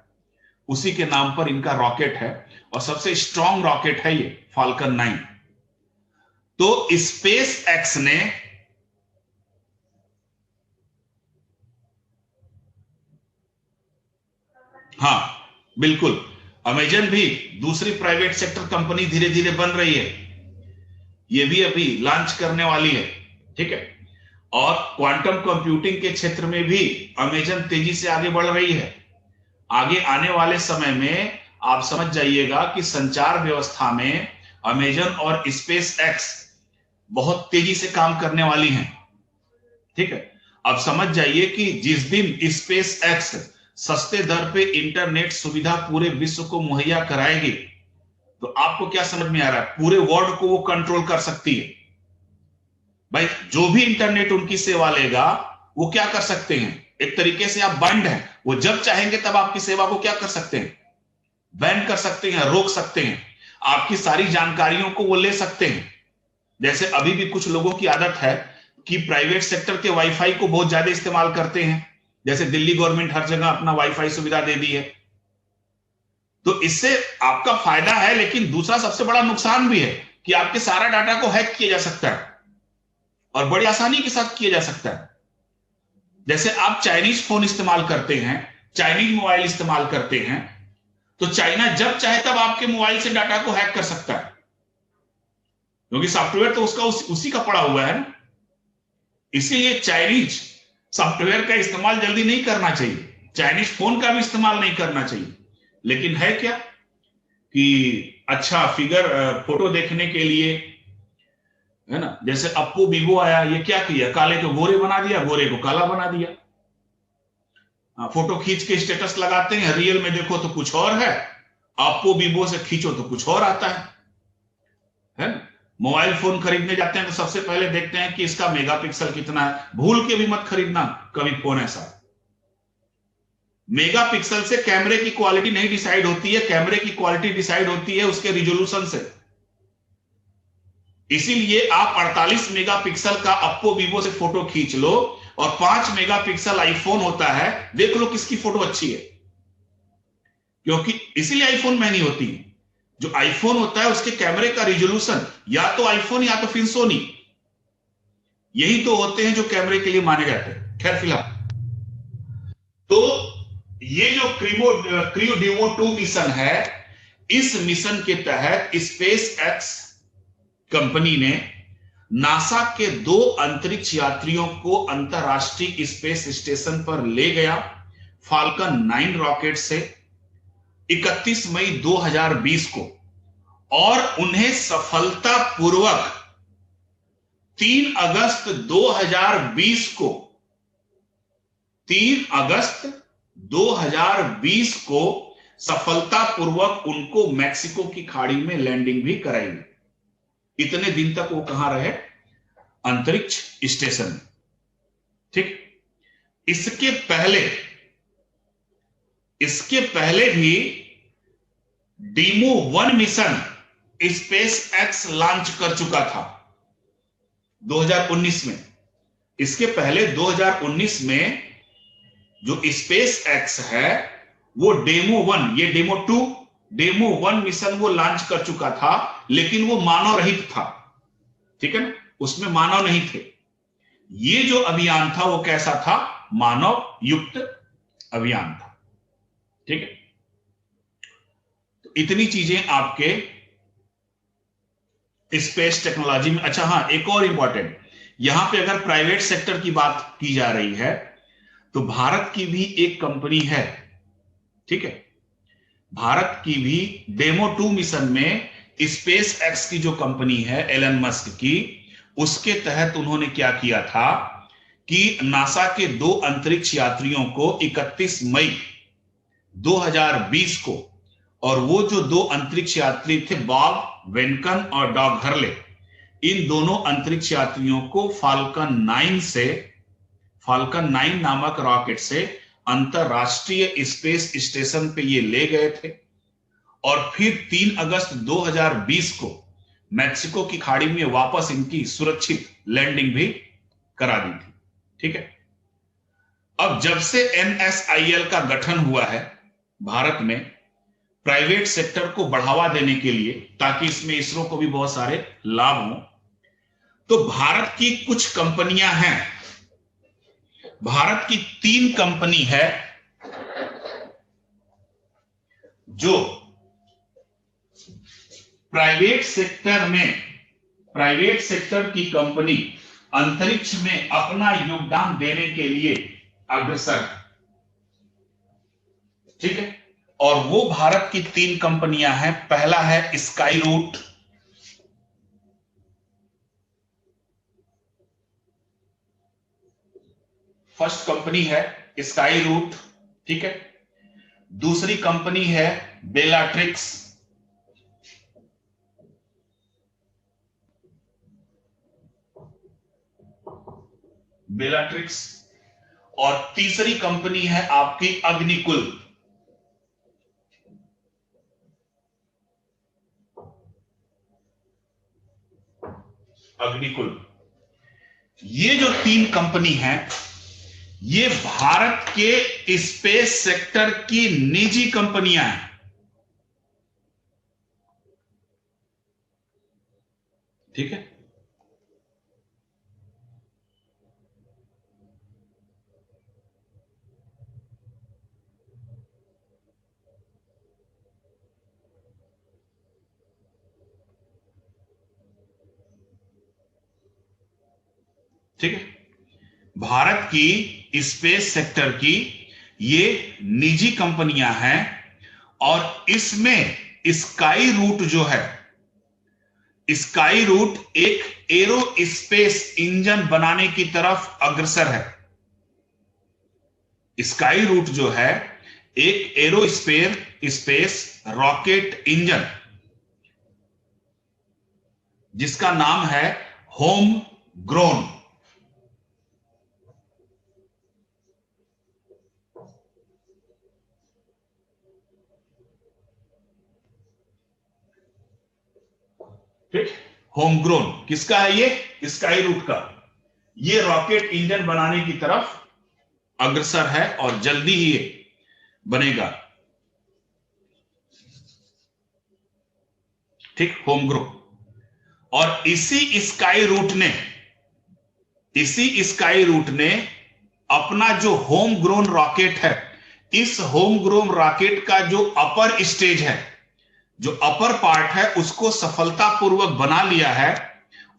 उसी के नाम पर इनका रॉकेट है और सबसे स्ट्रॉन्ग रॉकेट है ये फाल्कन 9। तो स्पेस एक्स ने हाँ बिल्कुल, अमेजन भी दूसरी प्राइवेट सेक्टर कंपनी धीरे धीरे बन रही है, ये भी अभी लॉन्च करने वाली है, ठीक है। और क्वांटम कंप्यूटिंग के क्षेत्र में भी अमेजन तेजी से आगे बढ़ रही है। आगे आने वाले समय में आप समझ जाइएगा कि संचार व्यवस्था में अमेजन और स्पेस एक्स बहुत तेजी से काम करने वाली हैं, ठीक है। अब समझ जाइए कि जिस दिन स्पेस एक्स सस्ते दर पे इंटरनेट सुविधा पूरे विश्व को मुहैया कराएगी, तो आपको क्या समझ में आ रहा है, पूरे वर्ल्ड को वो कंट्रोल कर सकती है। भाई जो भी इंटरनेट उनकी सेवा लेगा वो क्या कर सकते हैं, एक तरीके से आप बाइंड हैं, वो जब चाहेंगे तब आपकी सेवा को क्या कर सकते हैं, बैन कर सकते हैं, रोक सकते हैं, आपकी सारी जानकारियों को वो ले सकते हैं। जैसे अभी भी कुछ लोगों की आदत है कि प्राइवेट सेक्टर के वाईफाई को बहुत ज्यादा इस्तेमाल करते हैं, जैसे दिल्ली गवर्नमेंट हर जगह अपना वाईफाई सुविधा दे दी है। तो इससे आपका फायदा है, लेकिन दूसरा सबसे बड़ा नुकसान भी है कि आपके सारा डाटा को हैक किया जा सकता है और बड़ी आसानी के साथ किया जा सकता है। जैसे आप चाइनीज फोन इस्तेमाल करते हैं, चाइनीज मोबाइल इस्तेमाल करते हैं, तो चाइना जब चाहे तब आपके मोबाइल से डाटा को हैक कर सकता है, क्योंकि सॉफ्टवेयर तो उसका उसी का पड़ा हुआ है ना। इसीलिए चाइनीज सॉफ्टवेयर का इस्तेमाल जल्दी नहीं करना चाहिए, चाइनीज फोन का भी इस्तेमाल नहीं करना चाहिए। लेकिन है क्या कि अच्छा फिगर फोटो देखने के लिए, है ना, जैसे अप्पो वीवो आया, ये क्या किया, काले को गोरे बना दिया, गोरे को काला बना दिया। फोटो खींच के स्टेटस लगाते हैं, रियल में देखो तो कुछ और है, अप्पो वीवो से खींचो तो कुछ और आता है ना। मोबाइल फोन खरीदने जाते हैं तो सबसे पहले देखते हैं कि इसका मेगापिक्सल कितना है। भूल के भी मत खरीदना कभी फोन ऐसा। मेगापिक्सल से कैमरे की क्वालिटी नहीं डिसाइड होती है, कैमरे की क्वालिटी डिसाइड होती है उसके रिजोल्यूशन से। इसीलिए आप 48 मेगापिक्सल का अप्पो वीवो से फोटो खींच लो और 5 मेगापिक्सल आईफोन होता है, देख लो किसकी फोटो अच्छी है, क्योंकि इसीलिए आईफोन महंगी होती है। जो आईफोन होता है उसके कैमरे का रिजोल्यूशन या तो आईफोन या तो फिर सोनी, यही तो होते हैं जो कैमरे के लिए माने जाते हैं। खैर फिलहाल तो ये जो क्रू डीमो 2 मिशन है, इस मिशन के तहत स्पेस एक्स कंपनी ने नासा के दो अंतरिक्ष यात्रियों को अंतरराष्ट्रीय स्पेस स्टेशन पर ले गया फाल्कन 9 रॉकेट से 31 मई 2020 को, और उन्हें सफलतापूर्वक 3 अगस्त 2020 को 3 अगस्त 2020 को सफलतापूर्वक उनको मैक्सिको की खाड़ी में लैंडिंग भी कराई। इतने दिन तक वो कहां रहे, अंतरिक्ष स्टेशन में, ठीक। इसके पहले भी demo 1 mission space x launch कर चुका था 2019 में। इसके पहले 2019 में जो स्पेस एक्स है वो डेमो 1, ये डेमो 2, डेमो 1 मिशन वो लॉन्च कर चुका था, लेकिन वो मानव रहित था, ठीक है ना, उसमें मानव नहीं थे। ये जो अभियान था वो कैसा था? मानव युक्त अभियान था, ठीक है। तो इतनी चीजें आपके स्पेस टेक्नोलॉजी में। अच्छा हाँ, एक और इंपॉर्टेंट, यहां पे अगर प्राइवेट सेक्टर की बात की जा रही है तो भारत की भी एक कंपनी है, ठीक है। भारत की भी डेमो 2 मिशन में स्पेस एक्स की जो कंपनी है एलन मस्क की, उसके तहत उन्होंने क्या किया था कि नासा के 2 अंतरिक्ष यात्रियों को 31 मई 2020 को, और वो जो 2 अंतरिक्ष यात्री थे बॉब वेनकन और डॉग हर्ले, इन दोनों अंतरिक्ष यात्रियों को फाल्कन 9 नामक रॉकेट से अंतरराष्ट्रीय स्पेस स्टेशन पे ये ले गए थे, और फिर 3 अगस्त 2020 को मैक्सिको की खाड़ी में वापस इनकी सुरक्षित लैंडिंग भी करा दी थी, ठीक है। अब जब से NSIL का गठन हुआ है भारत में प्राइवेट सेक्टर को बढ़ावा देने के लिए, ताकि इसमें इसरो को भी बहुत सारे लाभ हों, तो भारत की कुछ कंपनियां हैं, भारत की 3 कंपनी है जो प्राइवेट सेक्टर की कंपनी अंतरिक्ष में अपना योगदान देने के लिए अग्रसर है, ठीक है। और वो भारत की 3 कंपनियां हैं। पहला है स्काई रूट, फर्स्ट कंपनी है स्काई रूट, ठीक है। दूसरी कंपनी है बेलाट्रिक्स, और तीसरी कंपनी है आपकी अग्निकुल। ये जो 3 कंपनी हैं, ये भारत के स्पेस सेक्टर की निजी कंपनियां हैं, ठीक है। ठीक है, भारत की स्पेस सेक्टर की ये निजी कंपनियां हैं, और इसमें स्काई रूट जो है, स्काई रूट एक एरो स्पेस इंजन बनाने की तरफ अग्रसर है। स्काई रूट जो है एक एरो स्पेस रॉकेट इंजन, जिसका नाम है होम ग्रोन। ठीक, होम ग्रोन किसका है? ये स्काई रूट का। ये रॉकेट इंजन बनाने की तरफ अग्रसर है और जल्दी ही ये बनेगा, ठीक, होम ग्रोन। और इसी स्काई रूट ने अपना जो होम ग्रोन रॉकेट है, इस होम ग्रोन रॉकेट का जो अपर स्टेज है, जो अपर पार्ट है, उसको सफलतापूर्वक बना लिया है,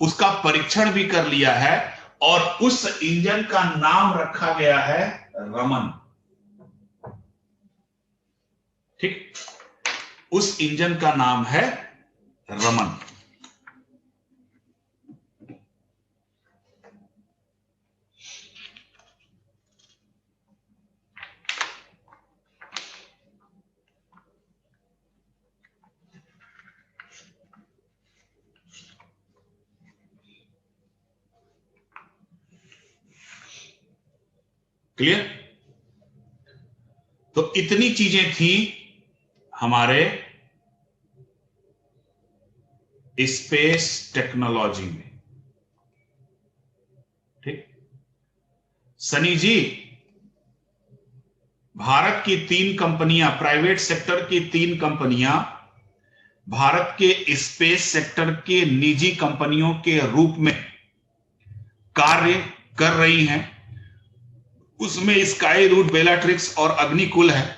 उसका परीक्षण भी कर लिया है, और उस इंजन का नाम रखा गया है रमन, ठीक, उस इंजन का नाम है रमन। क्लियर? तो इतनी चीजें थी हमारे स्पेस टेक्नोलॉजी में। ठीक, सनी जी, भारत की 3 कंपनियां, प्राइवेट सेक्टर की 3 कंपनियां भारत के स्पेस सेक्टर के निजी कंपनियों के रूप में कार्य कर रही हैं। उसमें स्काई रूट, बेलाट्रिक्स और अग्निकुल है।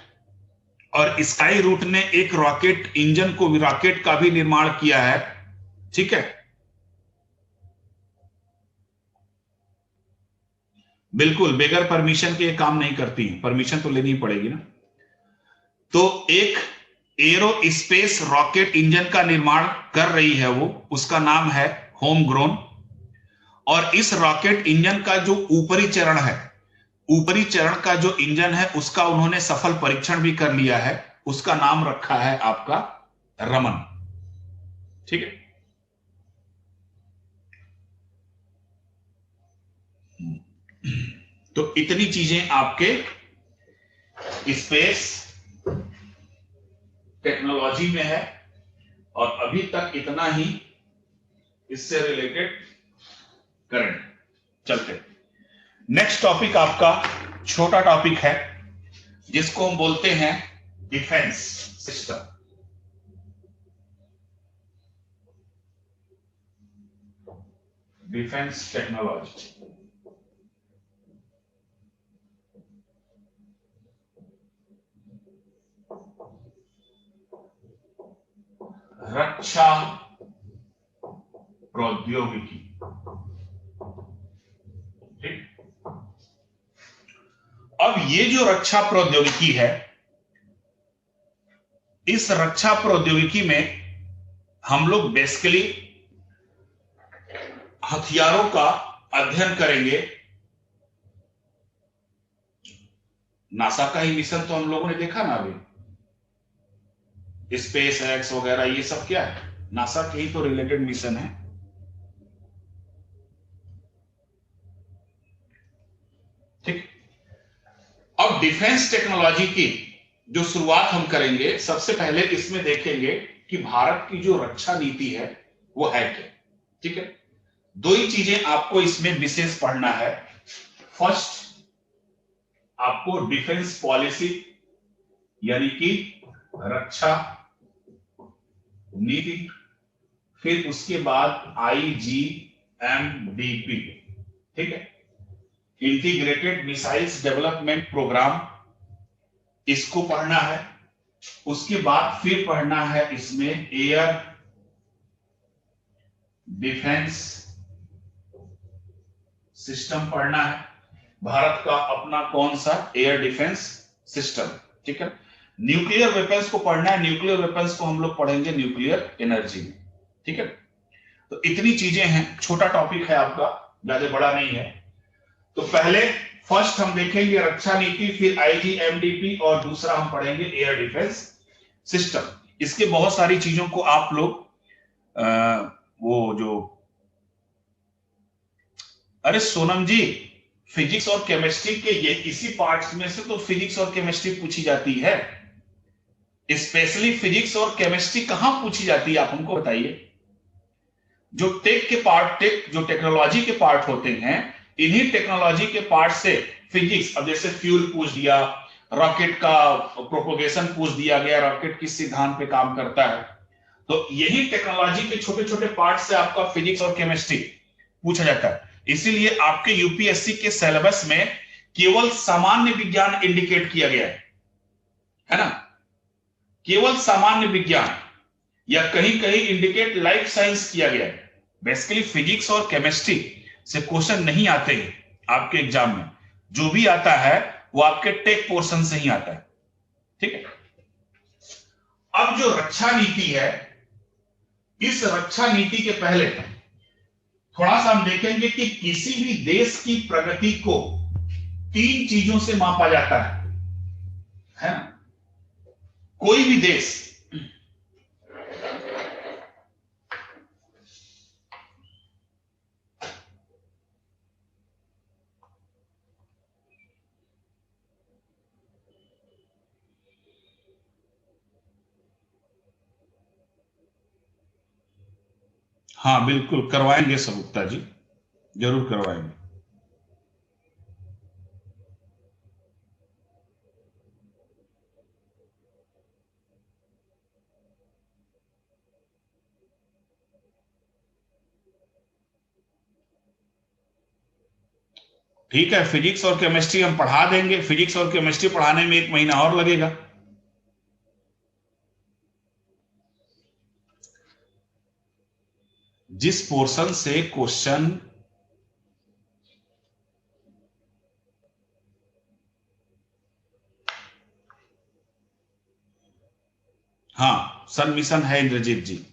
और स्काई रूट ने एक रॉकेट इंजन को, रॉकेट का भी निर्माण किया है। ठीक है, बिल्कुल बेगर परमिशन के काम नहीं करती, परमिशन तो लेनी पड़ेगी ना। तो एक एरो स्पेस रॉकेट इंजन का निर्माण कर रही है वो, उसका नाम है होम ग्रोन। और इस रॉकेट इंजन का जो ऊपरी चरण है, ऊपरी चरण का जो इंजन है, उसका उन्होंने सफल परीक्षण भी कर लिया है। उसका नाम रखा है आपका रमन। ठीक है, तो इतनी चीजें आपके स्पेस टेक्नोलॉजी में है। और अभी तक इतना ही इससे रिलेटेड करंट। चलते नेक्स्ट टॉपिक, आपका छोटा टॉपिक है जिसको हम बोलते हैं डिफेंस सिस्टम। डिफेंस टेक्नोलॉजी, रक्षा प्रौद्योगिकी। ठीक, अब ये जो रक्षा प्रौद्योगिकी है, इस रक्षा प्रौद्योगिकी में हम लोग बेसिकली हथियारों का अध्ययन करेंगे। नासा का ही मिशन तो हम लोगों ने देखा ना अभी, स्पेस एक्स वगैरह, ये सब क्या है, नासा के ही तो रिलेटेड मिशन है। ठीक, अब डिफेंस टेक्नोलॉजी की जो शुरुआत हम करेंगे, सबसे पहले इसमें देखेंगे कि भारत की जो रक्षा नीति है वो है क्या। ठीक है, 2 ही चीजें आपको इसमें विशेष पढ़ना है। फर्स्ट, आपको डिफेंस पॉलिसी यानी कि रक्षा नीति, फिर उसके बाद IGMDP। ठीक है, इंटीग्रेटेड मिसाइल्स डेवलपमेंट प्रोग्राम, इसको पढ़ना है। उसके बाद फिर पढ़ना है इसमें एयर डिफेंस सिस्टम पढ़ना है। भारत का अपना कौन सा एयर डिफेंस सिस्टम। ठीक है, न्यूक्लियर वेपन्स को पढ़ना है। न्यूक्लियर वेपन्स को हम लोग पढ़ेंगे न्यूक्लियर एनर्जी में। ठीक है, तो इतनी चीजें हैं, छोटा टॉपिक है आपका, ज्यादा बड़ा नहीं है। तो पहले फर्स्ट हम देखेंगे रक्षा नीति, फिर IGMDP, और दूसरा हम पढ़ेंगे एयर डिफेंस सिस्टम। इसके बहुत सारी चीजों को आप लोग वो जो, अरे सोनम जी, फिजिक्स और केमिस्ट्री के ये इसी पार्ट्स में से तो फिजिक्स और केमिस्ट्री पूछी जाती है। स्पेशली फिजिक्स और केमिस्ट्री कहां पूछी जाती है, आप हमको बताइए। जो टेक के पार्ट, टेक जो टेक्नोलॉजी के पार्ट होते हैं, इन्हीं टेक्नोलॉजी के पार्ट से फिजिक्स, अब जैसे फ्यूल पूछ दिया, रॉकेट का प्रोपोगेशन पूछ दिया गया, रॉकेट किस सिद्धांत पे काम करता है, तो यही टेक्नोलॉजी के छोटे छोटे पार्ट से आपका फिजिक्स और केमिस्ट्री पूछा जाता है। इसीलिए आपके यूपीएससी के सिलेबस में केवल सामान्य विज्ञान इंडिकेट किया गया है ना, केवल सामान्य विज्ञान, या कहीं कहीं इंडिकेट लाइफ साइंस किया गया है। बेसिकली फिजिक्स और केमिस्ट्री से क्वेश्चन नहीं आते हैं आपके एग्जाम में, जो भी आता है वो आपके टेक पोर्शन से ही आता है। ठीक है, अब जो रक्षा नीति है, इस रक्षा नीति के पहले थोड़ा सा हम देखेंगे कि किसी भी देश की प्रगति को 3 चीजों से मापा जाता है ना। कोई भी देश, हाँ बिल्कुल करवाएंगे सबुक्ता जी, जरूर करवाएंगे। ठीक है, फिजिक्स और केमिस्ट्री हम पढ़ा देंगे, फिजिक्स और केमिस्ट्री पढ़ाने में 1 महीना और लगेगा। जिस पोर्शन से क्वेश्चन हाँ सन मिशन है इंद्रजीत जी।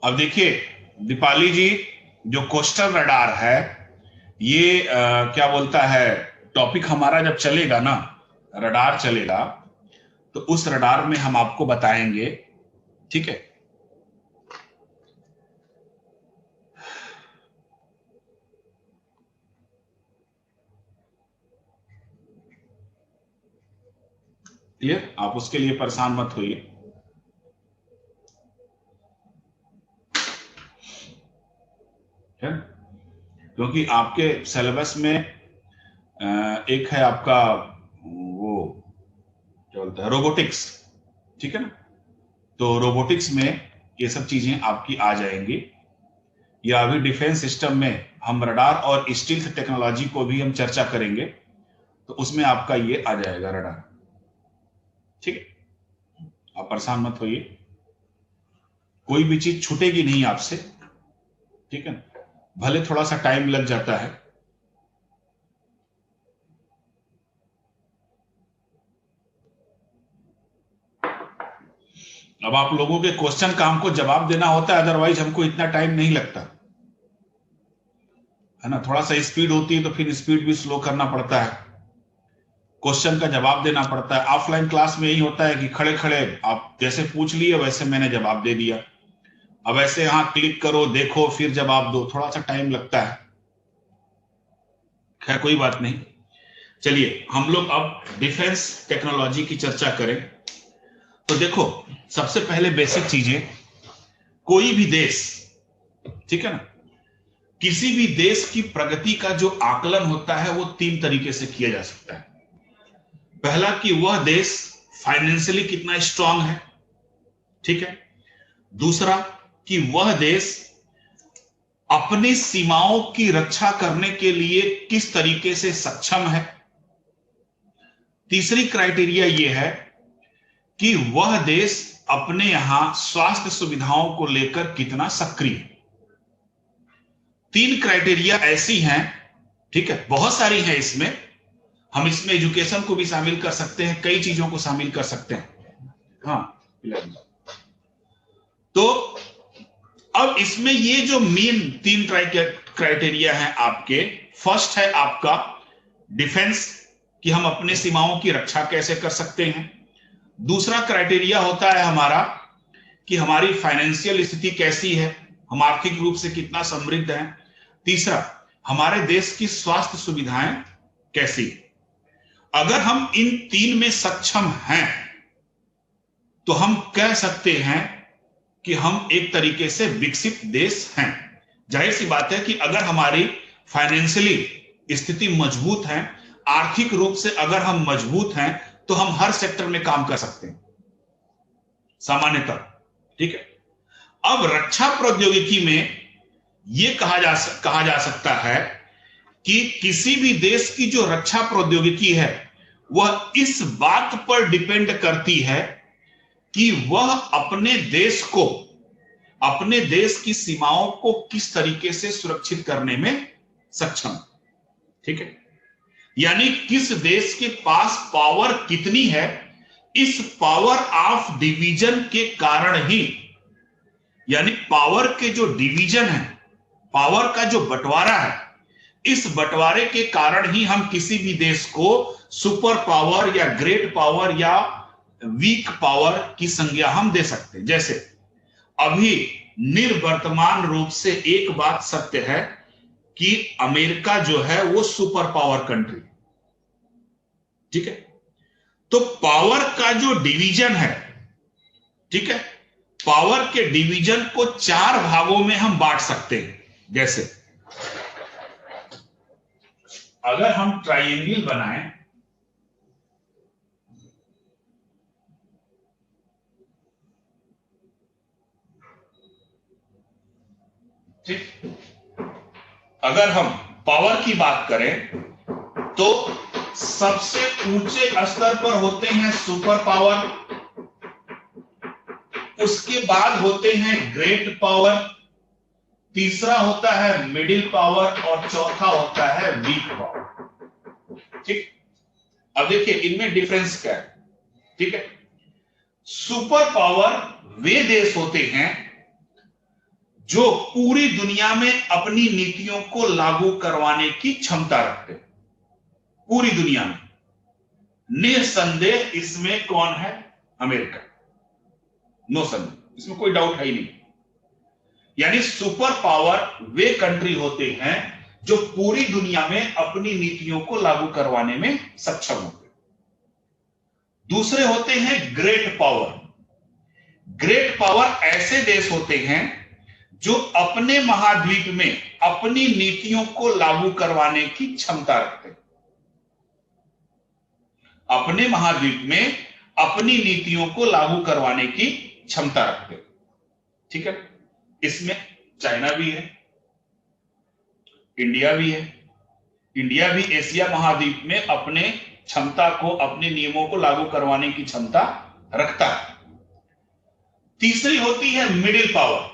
अब देखिए दीपाली जी, जो कोस्टल रडार है ये क्या बोलता है, टॉपिक हमारा जब चलेगा ना, रडार चलेगा, तो उस रडार में हम आपको बताएंगे। ठीक है, क्लियर, आप उसके लिए परेशान मत होइए। क्योंकि आपके सिलेबस में एक है आपका वो क्या बोलता है, रोबोटिक्स। ठीक है ना, तो रोबोटिक्स में ये सब चीजें आपकी आ जाएंगी, या अभी डिफेंस सिस्टम में हम रडार और स्टील्थ टेक्नोलॉजी को भी हम चर्चा करेंगे, तो उसमें आपका ये आ जाएगा रडार। ठीक है, आप परेशान मत होइए, कोई भी चीज छूटेगी नहीं आपसे। ठीक है, भले थोड़ा सा टाइम लग जाता है। अब आप लोगों के क्वेश्चन का हमको जवाब देना होता है, अदरवाइज हमको इतना टाइम नहीं लगता है ना। थोड़ा सा स्पीड होती है तो फिर स्पीड भी स्लो करना पड़ता है, क्वेश्चन का जवाब देना पड़ता है। ऑफलाइन क्लास में यही होता है कि खड़े खड़े आप जैसे पूछ लिए वैसे मैंने जवाब दे दिया। अब ऐसे यहां क्लिक करो, देखो, फिर जवाब दो, थोड़ा सा टाइम लगता है। खैर कोई बात नहीं, चलिए हम लोग अब डिफेंस टेक्नोलॉजी की चर्चा करें। तो देखो सबसे पहले बेसिक चीजें, कोई भी देश, ठीक है ना, किसी भी देश की प्रगति का जो आकलन होता है वो 3 तरीके से किया जा सकता है। पहला कि वह देश फाइनेंशियली कितना स्ट्रांग है, ठीक है। दूसरा कि वह देश अपनी सीमाओं की रक्षा करने के लिए किस तरीके से सक्षम है। तीसरी क्राइटेरिया यह है कि वह देश अपने यहां स्वास्थ्य सुविधाओं को लेकर कितना सक्रिय है। 3 क्राइटेरिया ऐसी हैं, ठीक है, बहुत सारी हैं इसमें, हम इसमें एजुकेशन को भी शामिल कर सकते हैं, कई चीजों को शामिल कर सकते हैं। हाँ, तो अब इसमें ये जो मेन 3 क्राइटेरिया हैं आपके, फर्स्ट है आपका डिफेंस, कि हम अपने सीमाओं की रक्षा कैसे कर सकते हैं। दूसरा क्राइटेरिया होता है हमारा कि हमारी फाइनेंशियल स्थिति कैसी है, हम आर्थिक रूप से कितना समृद्ध हैं। तीसरा, हमारे देश की स्वास्थ्य सुविधाएं कैसी है। अगर हम इन 3 में सक्षम हैं तो हम कह सकते हैं कि हम एक तरीके से विकसित देश हैं। जाहिर सी बात है कि अगर हमारी फाइनेंशियली स्थिति मजबूत है, आर्थिक रूप से अगर हम मजबूत हैं, तो हम हर सेक्टर में काम कर सकते हैं सामान्यतः। ठीक है, अब रक्षा प्रौद्योगिकी में यह कहा जा सकता है कि किसी भी देश की जो रक्षा प्रौद्योगिकी है वह इस बात पर डिपेंड करती है कि वह अपने देश को, अपने देश की सीमाओं को किस तरीके से सुरक्षित करने में सक्षम। ठीक है, यानी किस देश के पास पावर कितनी है, इस पावर ऑफ डिवीजन के कारण ही, यानी पावर के जो डिवीजन है, पावर का जो बंटवारा है, इस बंटवारे के कारण ही हम किसी भी देश को सुपर पावर या ग्रेट पावर या वीक पावर की संज्ञा हम दे सकते हैं। जैसे अभी निर्वर्तमान रूप से एक बात सत्य है कि अमेरिका जो है वो सुपर पावर कंट्री, ठीक है। तो पावर का जो डिवीजन है, ठीक है, पावर के डिवीजन को 4 भागों में हम बांट सकते हैं। जैसे अगर हम ट्रायंगल बनाएं, ठीक, अगर हम पावर की बात करें तो सबसे ऊंचे स्तर पर होते हैं सुपर पावर, उसके बाद होते हैं ग्रेट पावर, तीसरा होता है मिडिल पावर और चौथा होता है वीक पावर, ठीक। अब देखिए इनमें डिफरेंस क्या है, ठीक है। सुपर पावर वे देश होते हैं जो पूरी दुनिया में अपनी नीतियों को लागू करवाने की क्षमता रखते हैं, पूरी दुनिया में। निसंदेह इसमें कौन है? अमेरिका, नो संदेह, इसमें कोई डाउट है ही नहीं। यानी सुपर पावर वे कंट्री होते हैं जो पूरी दुनिया में अपनी नीतियों को लागू करवाने में सक्षम होते हैं। दूसरे होते हैं ग्रेट पावर। ग्रेट पावर ऐसे देश होते हैं जो अपने महाद्वीप में अपनी नीतियों को लागू करवाने की क्षमता रखते हैं, अपने महाद्वीप में अपनी नीतियों को लागू करवाने की क्षमता रखते हैं, ठीक है। इसमें चाइना भी है, इंडिया भी है। इंडिया भी एशिया महाद्वीप में अपने क्षमता को, अपने नियमों को लागू करवाने की क्षमता रखता है। तीसरी होती है मिडिल पावर।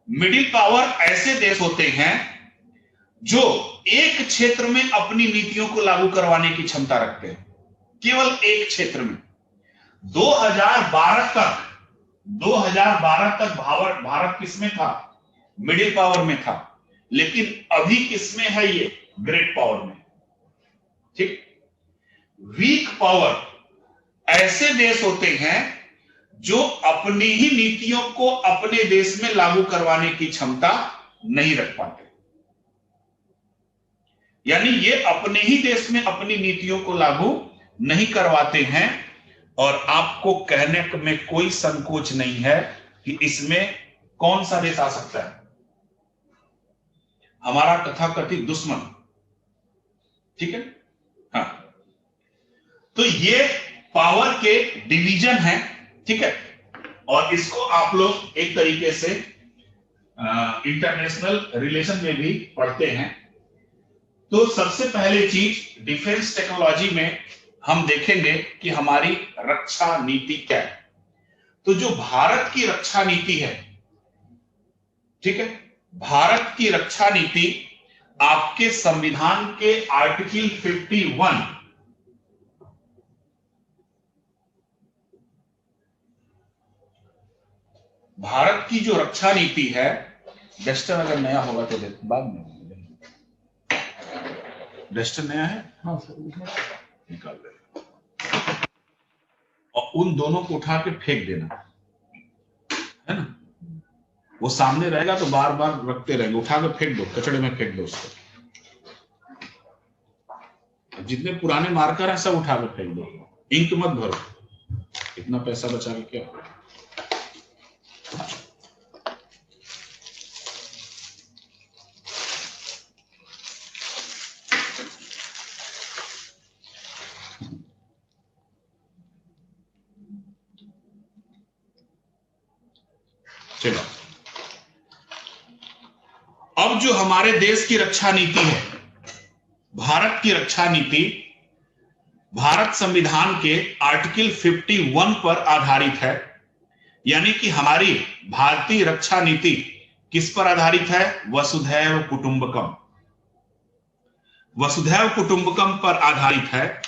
मिडिल पावर ऐसे देश होते हैं जो एक क्षेत्र में अपनी नीतियों को लागू करवाने की क्षमता रखते हैं, केवल एक क्षेत्र में। 2012 तक भारत किसमें था? मिडिल पावर में था, लेकिन अभी किसमें है? ये ग्रेट पावर में, ठीक। वीक पावर ऐसे देश होते हैं जो अपनी ही नीतियों को अपने देश में लागू करवाने की क्षमता नहीं रख पाते, यानी ये अपने ही देश में अपनी नीतियों को लागू नहीं करवाते हैं। और आपको कहने में कोई संकोच नहीं है कि इसमें कौन सा देश आ सकता है? हमारा तथाकथित दुश्मन, ठीक है। हाँ, तो ये पावर के डिवीजन है, ठीक है। और इसको आप लोग एक तरीके से इंटरनेशनल रिलेशन में भी पढ़ते हैं। तो सबसे पहले चीज डिफेंस टेक्नोलॉजी में हम देखेंगे कि हमारी रक्षा नीति क्या है। तो जो भारत की रक्षा नीति है, ठीक है, भारत की रक्षा नीति आपके संविधान के आर्टिकल 51, भारत की जो रक्षा नीति है, डस्टर अगर नया होगा तो बाद में, डस्टर नया है, हाँ सर, निकाल दे और उन दोनों को उठा के फेंक देना, है ना। वो सामने रहेगा तो बार बार रखते रहेंगे, उठा के फेंक दो, कचड़े में फेंक दो उसको। जितने पुराने मार्कर हैं सब उठा के फेंक दो, इंक मत भरो, इतना पैसा बचा के क्या। चलो, अब जो हमारे देश की रक्षा नीति है, भारत की रक्षा नीति भारत संविधान के आर्टिकल 51 पर आधारित है। यानी कि हमारी भारतीय रक्षा नीति किस पर आधारित है? वसुधैव कुटुंबकम, वसुधैव कुटुंबकम पर आधारित है।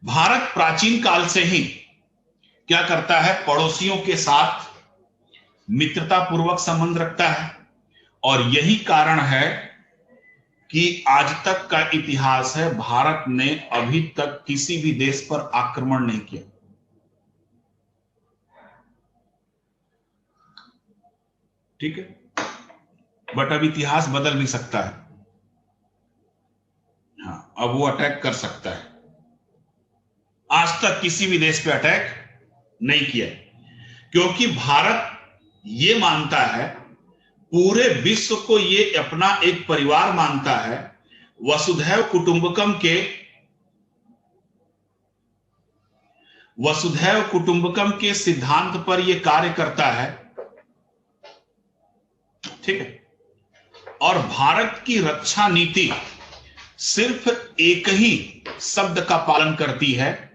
भारत प्राचीन काल से ही क्या करता है? पड़ोसियों के साथ मित्रता पूर्वक संबंध रखता है। और यही कारण है कि आज तक का इतिहास है, भारत ने अभी तक किसी भी देश पर आक्रमण नहीं किया। ठीक है, बट अब इतिहास बदल भी सकता है। हाँ, अब वो अटैक कर सकता है। आज तक किसी भी देश पे अटैक नहीं किया, क्योंकि भारत ये मानता है, पूरे विश्व को ये अपना एक परिवार मानता है, वसुधैव कुटुंबकम के सिद्धांत पर यह कार्य करता है। ठीक है, और भारत की रक्षा नीति सिर्फ एक ही शब्द का पालन करती है,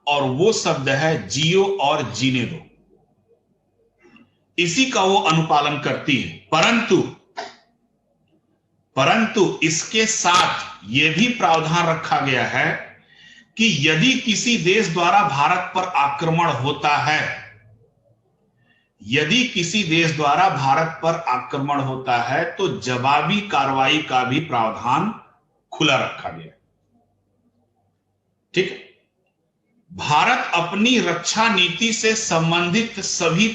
और वो शब्द है जियो और जीने दो। इसी का वो अनुपालन करती है। परंतु इसके साथ यह भी प्रावधान रखा गया है कि यदि किसी देश द्वारा भारत पर आक्रमण होता है, तो जवाबी कार्रवाई का भी प्रावधान खुला रखा गया। ठीक है, भारत अपनी रक्षा नीति से संबंधित सभी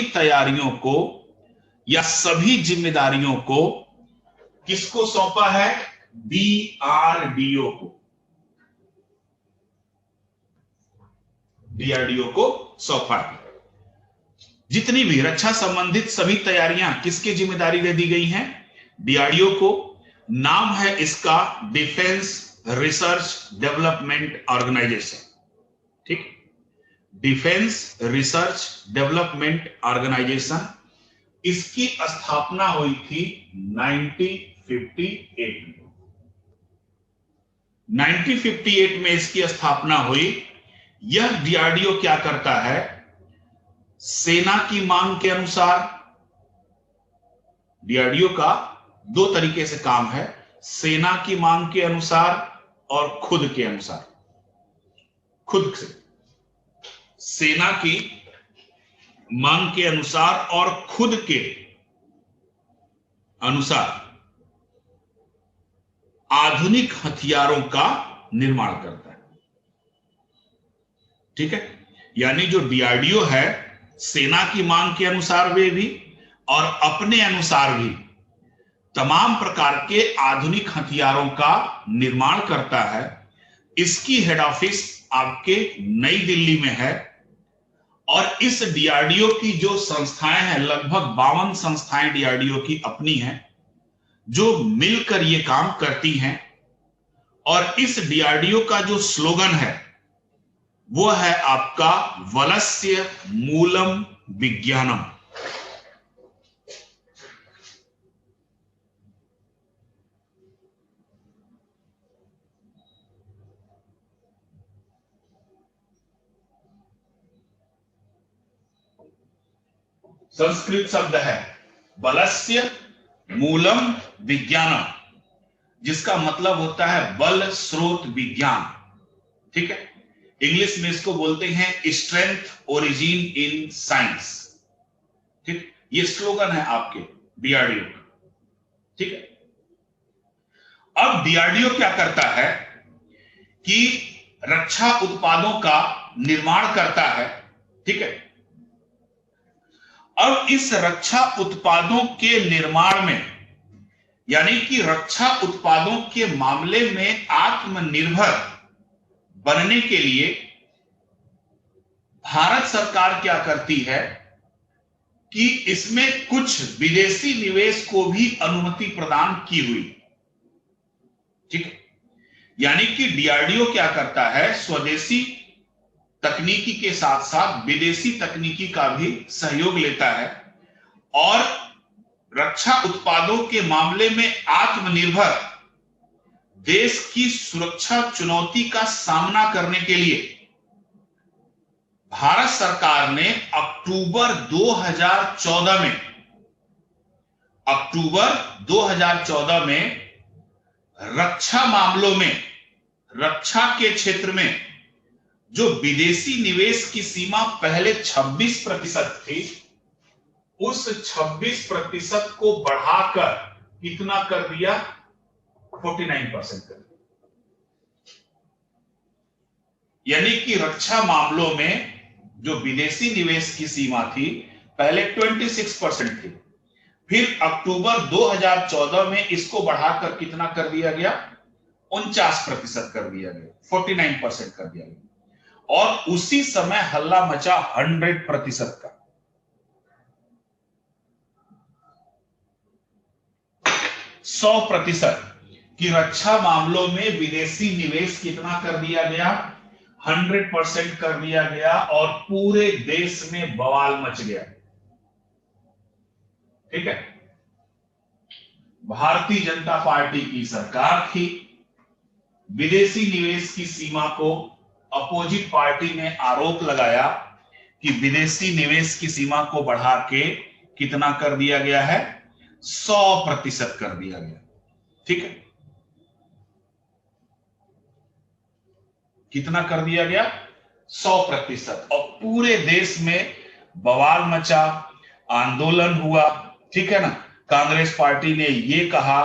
तैयारियों को या सभी जिम्मेदारियों को किसको सौंपा है? डीआरडीओ को सौंपा है। जितनी भी रक्षा संबंधित सभी तैयारियां किसकी जिम्मेदारी दे दी गई हैं? डीआरडीओ को। नाम है इसका डिफेंस रिसर्च डेवलपमेंट ऑर्गेनाइजेशन। ठीक, डिफेंस रिसर्च डेवलपमेंट ऑर्गेनाइजेशन। इसकी स्थापना हुई थी 1958 में। 1958 में इसकी स्थापना हुई। यह डीआरडीओ क्या करता है? सेना की मांग के अनुसार, डीआरडीओ का दो तरीके से काम है, सेना की मांग के अनुसार और खुद के अनुसार। खुद से सेना की मांग के अनुसार और खुद के अनुसार आधुनिक हथियारों का निर्माण करता है। ठीक है, यानी जो डीआरडीओ है, सेना की मांग के अनुसार वे भी और अपने अनुसार भी तमाम प्रकार के आधुनिक हथियारों का निर्माण करता है। इसकी हेड ऑफिस आपके नई दिल्ली में है, और इस डीआरडीओ की जो संस्थाएं हैं, लगभग 52 संस्थाएं डीआरडीओ की अपनी हैं, जो मिलकर ये काम करती हैं। और इस डीआरडीओ का जो स्लोगन है वो है आपका वलस्य मूलम विज्ञानम। संस्कृत शब्द है बलस्य मूलम विज्ञानम, जिसका मतलब होता है बल स्रोत विज्ञान। ठीक है, इंग्लिश में इसको बोलते हैं स्ट्रेंथ ओरिजिन इन साइंस। ठीक, ये स्लोगन है आपके डीआरडीओ का। ठीक है, अब डीआरडीओ क्या करता है कि रक्षा उत्पादों का निर्माण करता है। ठीक है, अब इस रक्षा उत्पादों के निर्माण में, यानी कि रक्षा उत्पादों के मामले में आत्मनिर्भर बनने के लिए भारत सरकार क्या करती है कि इसमें कुछ विदेशी निवेश को भी अनुमति प्रदान की हुई। ठीक है, यानी कि डीआरडीओ क्या करता है, स्वदेशी तकनीकी के साथ साथ विदेशी तकनीकी का भी सहयोग लेता है, और रक्षा उत्पादों के मामले में आत्मनिर्भर देश की सुरक्षा चुनौती का सामना करने के लिए भारत सरकार ने अक्टूबर 2014 में रक्षा मामलों में, रक्षा के क्षेत्र में जो विदेशी निवेश की सीमा पहले 26% थी, उस 26% को बढ़ाकर कितना कर दिया? 49% कर दिया। यानी कि रक्षा मामलों में जो विदेशी निवेश की सीमा थी पहले 26% थी, फिर अक्टूबर 2014 में इसको बढ़ाकर कितना कर दिया गया? 49% कर दिया गया, 49% कर दिया गया। और उसी समय हल्ला मचा 100% का। 100% कि रक्षा मामलों में विदेशी निवेश कितना कर दिया गया? 100% कर दिया गया और पूरे देश में बवाल मच गया। ठीक है, भारतीय जनता पार्टी की सरकार थी, विदेशी निवेश की सीमा को अपोजिट पार्टी ने आरोप लगाया कि विदेशी निवेश की सीमा को बढ़ा के कितना कर दिया गया है? 100% कर दिया गया। ठीक है, कितना कर दिया गया? 100%। और पूरे देश में बवाल मचा, आंदोलन हुआ। ठीक है ना, कांग्रेस पार्टी ने यह कहा,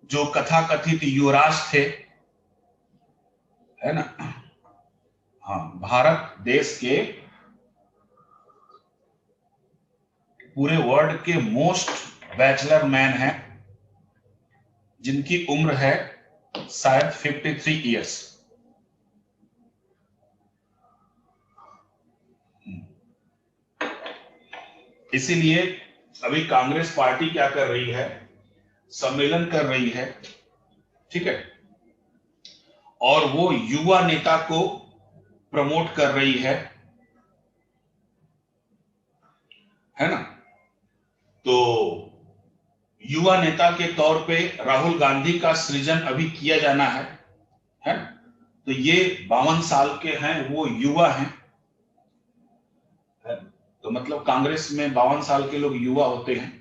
जो कथाकथित युवराज थे, है ना, हाँ, भारत देश के पूरे वर्ल्ड के मोस्ट बैचलर मैन हैं, जिनकी उम्र है शायद 53 इयर्स। इसीलिए अभी कांग्रेस पार्टी क्या कर रही है? सम्मेलन कर रही है। ठीक है, और वो युवा नेता को प्रमोट कर रही है ना। तो युवा नेता के तौर पे राहुल गांधी का सृजन अभी किया जाना है ना। तो ये 52 साल के हैं, वो युवा हैं। तो मतलब कांग्रेस में 52 साल के लोग युवा होते हैं,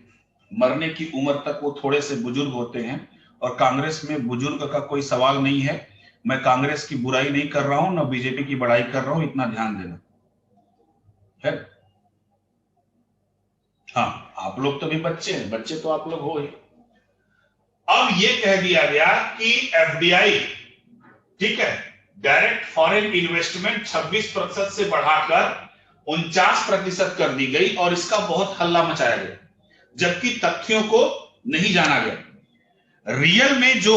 मरने की उम्र तक वो थोड़े से बुजुर्ग होते हैं। और कांग्रेस में बुजुर्ग का कोई सवाल नहीं है। मैं कांग्रेस की बुराई नहीं कर रहा हूं, ना बीजेपी की बड़ाई कर रहा हूं, इतना ध्यान देना है। हाँ, आप लोग तो भी बच्चे हैं, बच्चे तो आप लोग हो ही। अब ये कह दिया गया कि एफडीआई, ठीक है, डायरेक्ट फॉरेन इन्वेस्टमेंट 26% से बढ़ाकर 49% कर दी गई और इसका बहुत हल्ला मचाया गया, जबकि तथ्यों को नहीं जाना गया। रियल में जो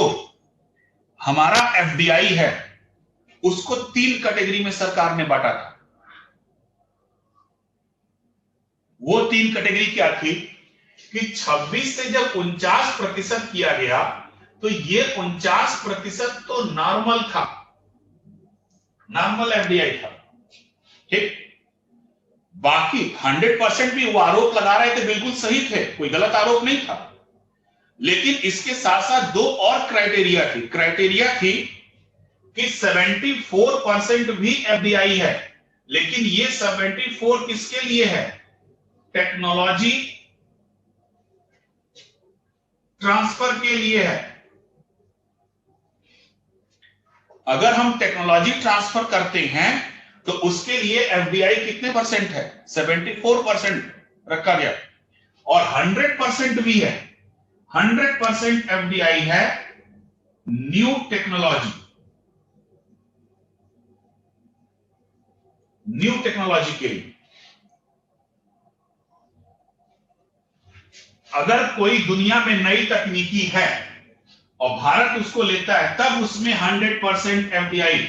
हमारा एफडीआई है उसको 3 कैटेगरी में सरकार ने बांटा था। वो 3 कैटेगरी क्या थी कि 26 से जब 49% किया गया तो ये 49% तो नॉर्मल था, नॉर्मल एफडीआई था। ठीक, बाकी 100% भी वो आरोप लगा रहे थे, बिल्कुल सही थे, कोई गलत आरोप नहीं था। लेकिन इसके साथ साथ 2 और क्राइटेरिया थी। क्राइटेरिया थी कि 74% भी एफडीआई है, लेकिन ये 74 किसके लिए है? टेक्नोलॉजी ट्रांसफर के लिए है। अगर हम टेक्नोलॉजी ट्रांसफर करते हैं तो उसके लिए एफडीआई कितने परसेंट है? 74% रखा गया। और 100% भी है, 100% एफडीआई है न्यू टेक्नोलॉजी, न्यू टेक्नोलॉजी के लिए। अगर कोई दुनिया में नई तकनीकी है और भारत उसको लेता है तब उसमें 100% एफडीआई।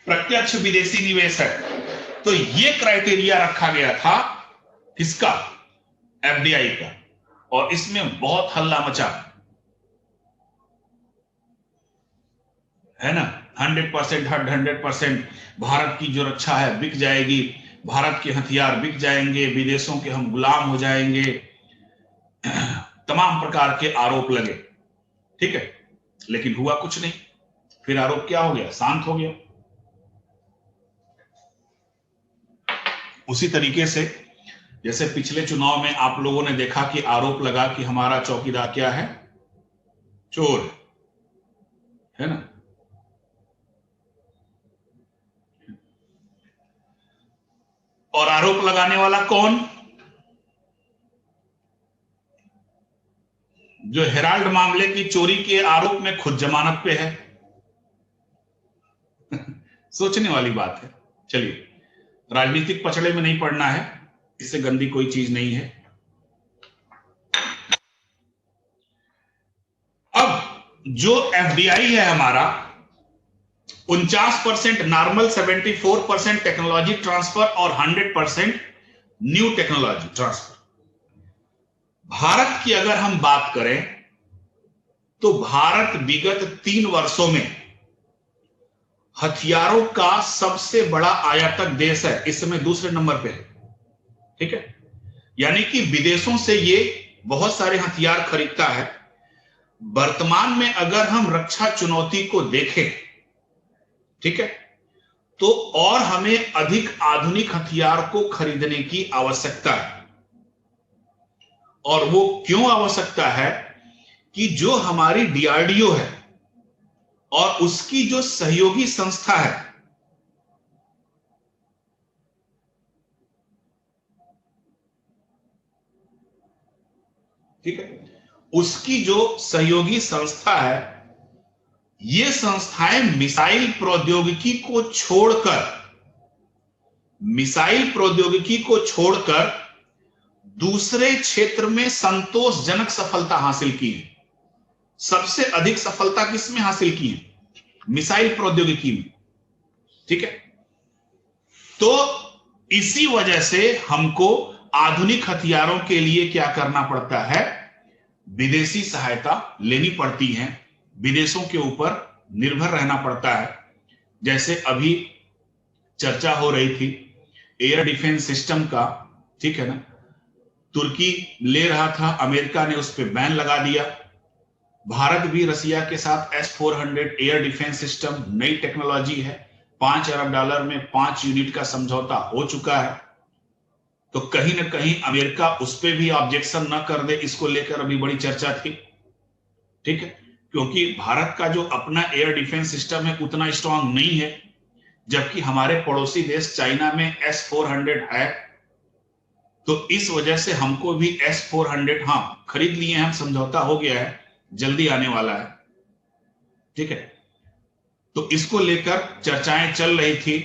प्रत्यक्ष विदेशी निवेश है। तो यह क्राइटेरिया रखा गया था, किसका? एफडीआई का। और इसमें बहुत हल्ला मचा, है ना। 100%, 100% भारत की जो रक्षा है बिक जाएगी, भारत के हथियार बिक जाएंगे, विदेशों के हम गुलाम हो जाएंगे, तमाम प्रकार के आरोप लगे। ठीक है, लेकिन हुआ कुछ नहीं। फिर आरोप क्या हो गया? शांत हो गया। उसी तरीके से जैसे पिछले चुनाव में आप लोगों ने देखा कि आरोप लगा कि हमारा चौकीदार क्या है? चोर है ना। और आरोप लगाने वाला कौन? जो हेराल्ड मामले की चोरी के आरोप में खुद जमानत पे है। सोचने वाली बात है। चलिए, राजनीतिक पचड़े में नहीं पड़ना है, इससे गंदी कोई चीज नहीं है। अब जो एफडीआई है हमारा 49% नॉर्मल, 74% टेक्नोलॉजी ट्रांसफर और 100% न्यू टेक्नोलॉजी ट्रांसफर। भारत की अगर हम बात करें तो भारत विगत 3 वर्षों में हथियारों का सबसे बड़ा आयातक देश है, इस समय दूसरे नंबर पे है। ठीक है, यानी कि विदेशों से ये बहुत सारे हथियार खरीदता है। वर्तमान में अगर हम रक्षा चुनौती को देखें, ठीक है, तो और हमें अधिक आधुनिक हथियार को खरीदने की आवश्यकता है। और वो क्यों आवश्यकता है कि जो हमारी डीआरडीओ है और उसकी जो सहयोगी संस्था है, ठीक है, उसकी जो सहयोगी संस्था है, ये संस्थाएं मिसाइल प्रौद्योगिकी को छोड़कर दूसरे क्षेत्र में संतोषजनक सफलता हासिल की है। सबसे अधिक सफलता किसमें हासिल की है? मिसाइल प्रौद्योगिकी में। ठीक है, तो इसी वजह से हमको आधुनिक हथियारों के लिए क्या करना पड़ता है? विदेशी सहायता लेनी पड़ती है, विदेशों के ऊपर निर्भर रहना पड़ता है। जैसे अभी चर्चा हो रही थी एयर डिफेंस सिस्टम का, ठीक है ना, तुर्की ले रहा था, अमेरिका ने उस पर बैन लगा दिया। भारत भी रसिया के साथ S-400 एयर डिफेंस सिस्टम, नई टेक्नोलॉजी है, $5 अरब में 5 यूनिट का समझौता हो चुका है। तो कहीं ना कहीं अमेरिका उस पर भी ऑब्जेक्शन ना कर दे, इसको लेकर अभी बड़ी चर्चा थी। ठीक है, क्योंकि भारत का जो अपना एयर डिफेंस सिस्टम है उतना स्ट्रांग नहीं है, जबकि हमारे पड़ोसी देश चाइना में S-400 है। तो इस वजह से हमको भी S-400 हाँ खरीद लिए हैं हम, समझौता हो गया है, जल्दी आने वाला है। ठीक है, तो इसको लेकर चर्चाएं चल रही थी।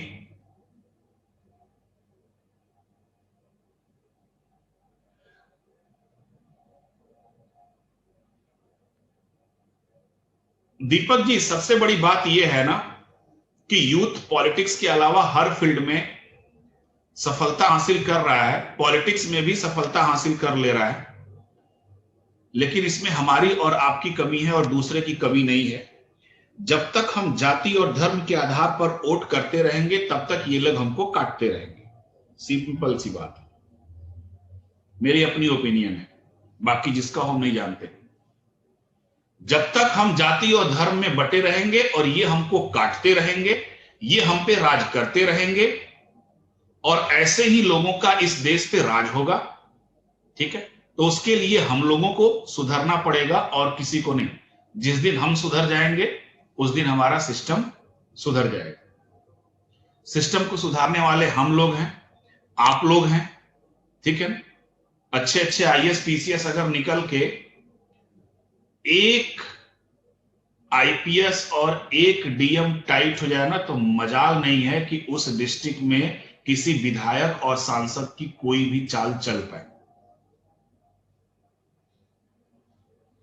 दीपक जी, सबसे बड़ी बात यह है ना कि यूथ पॉलिटिक्स के अलावा हर फील्ड में सफलता हासिल कर रहा है, पॉलिटिक्स में भी सफलता हासिल कर ले रहा है, लेकिन इसमें हमारी और आपकी कमी है और दूसरे की कमी नहीं है। जब तक हम जाति और धर्म के आधार पर वोट करते रहेंगे तब तक ये लोग हमको काटते रहेंगे। सिंपल सी बात है, मेरी अपनी ओपिनियन है, बाकी जिसका हम नहीं जानते। जब तक हम जाति और धर्म में बटे रहेंगे और ये हमको काटते रहेंगे, ये हम पे राज करते रहेंगे, और ऐसे ही लोगों का इस देश पे राज होगा। ठीक है, तो उसके लिए हम लोगों को सुधरना पड़ेगा और किसी को नहीं। जिस दिन हम सुधर जाएंगे उस दिन हमारा सिस्टम सुधर जाएगा। सिस्टम को सुधारने वाले हम लोग हैं, आप लोग हैं। ठीक है, अच्छे अच्छे आईएएस पीसीएस अगर निकल के एक आईपीएस और एक डीएम टाइट हो जाए ना, तो मजाल नहीं है कि उस डिस्ट्रिक्ट में किसी विधायक और सांसद की कोई भी चाल चल पाए।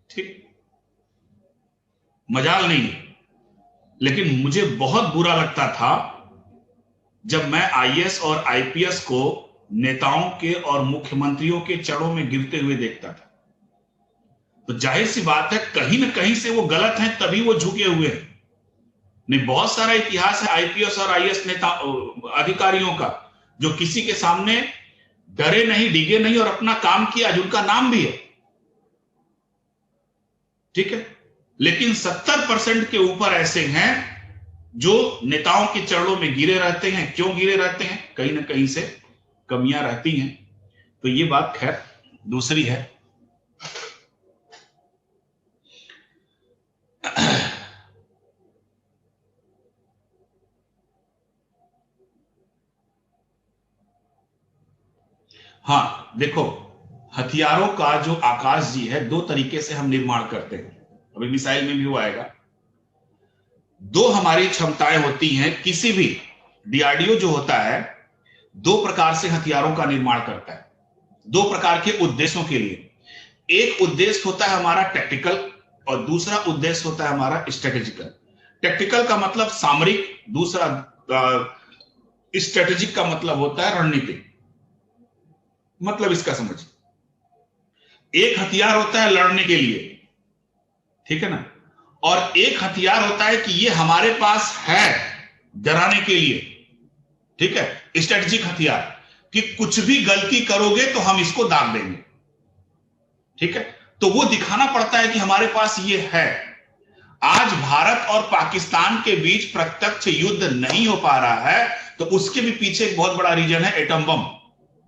ठीक, मजाल नहीं। लेकिन मुझे बहुत बुरा लगता था जब मैं आईएएस और आईपीएस को नेताओं के और मुख्यमंत्रियों के चरणों में गिरते हुए देखता था। तो जाहिर सी बात है कहीं ना कहीं से वो गलत हैं, तभी वो झुके हुए हैं। नहीं, बहुत सारा इतिहास है आईपीएस और आईएएस नेता अधिकारियों का जो किसी के सामने डरे नहीं, डिगे नहीं और अपना काम किया, जिनका नाम भी है। ठीक है, लेकिन 70% के ऊपर ऐसे हैं जो नेताओं के चरणों में गिरे रहते हैं। क्यों गिरे रहते हैं? कहीं ना कहीं से कमियां रहती हैं। तो ये बात खैर दूसरी है। हाँ देखो, हथियारों का जो आकाश जी है, दो तरीके से हम निर्माण करते हैं, अभी मिसाइल में भी वो आएगा। दो हमारी क्षमताएं होती हैं, किसी भी डीआरडीओ जो होता है दो प्रकार से हथियारों का निर्माण करता है, दो प्रकार के उद्देश्यों के लिए। एक उद्देश्य होता है हमारा टेक्टिकल और दूसरा उद्देश्य होता है हमारा स्ट्रेटेजिकल। टेक्टिकल का मतलब सामरिक, दूसरा स्ट्रेटेजिक का मतलब होता है रणनीतिक। मतलब इसका समझिए, एक हथियार होता है लड़ने के लिए, ठीक है ना, और एक हथियार होता है कि ये हमारे पास है डराने के लिए, ठीक है, स्ट्रेटेजिक हथियार, कि कुछ भी गलती करोगे तो हम इसको दाग देंगे, ठीक है। तो वो दिखाना पड़ता है कि हमारे पास ये है। आज भारत और पाकिस्तान के बीच प्रत्यक्ष युद्ध नहीं हो पा रहा है, तो उसके भी पीछे एक बहुत बड़ा रीजन है एटम बम,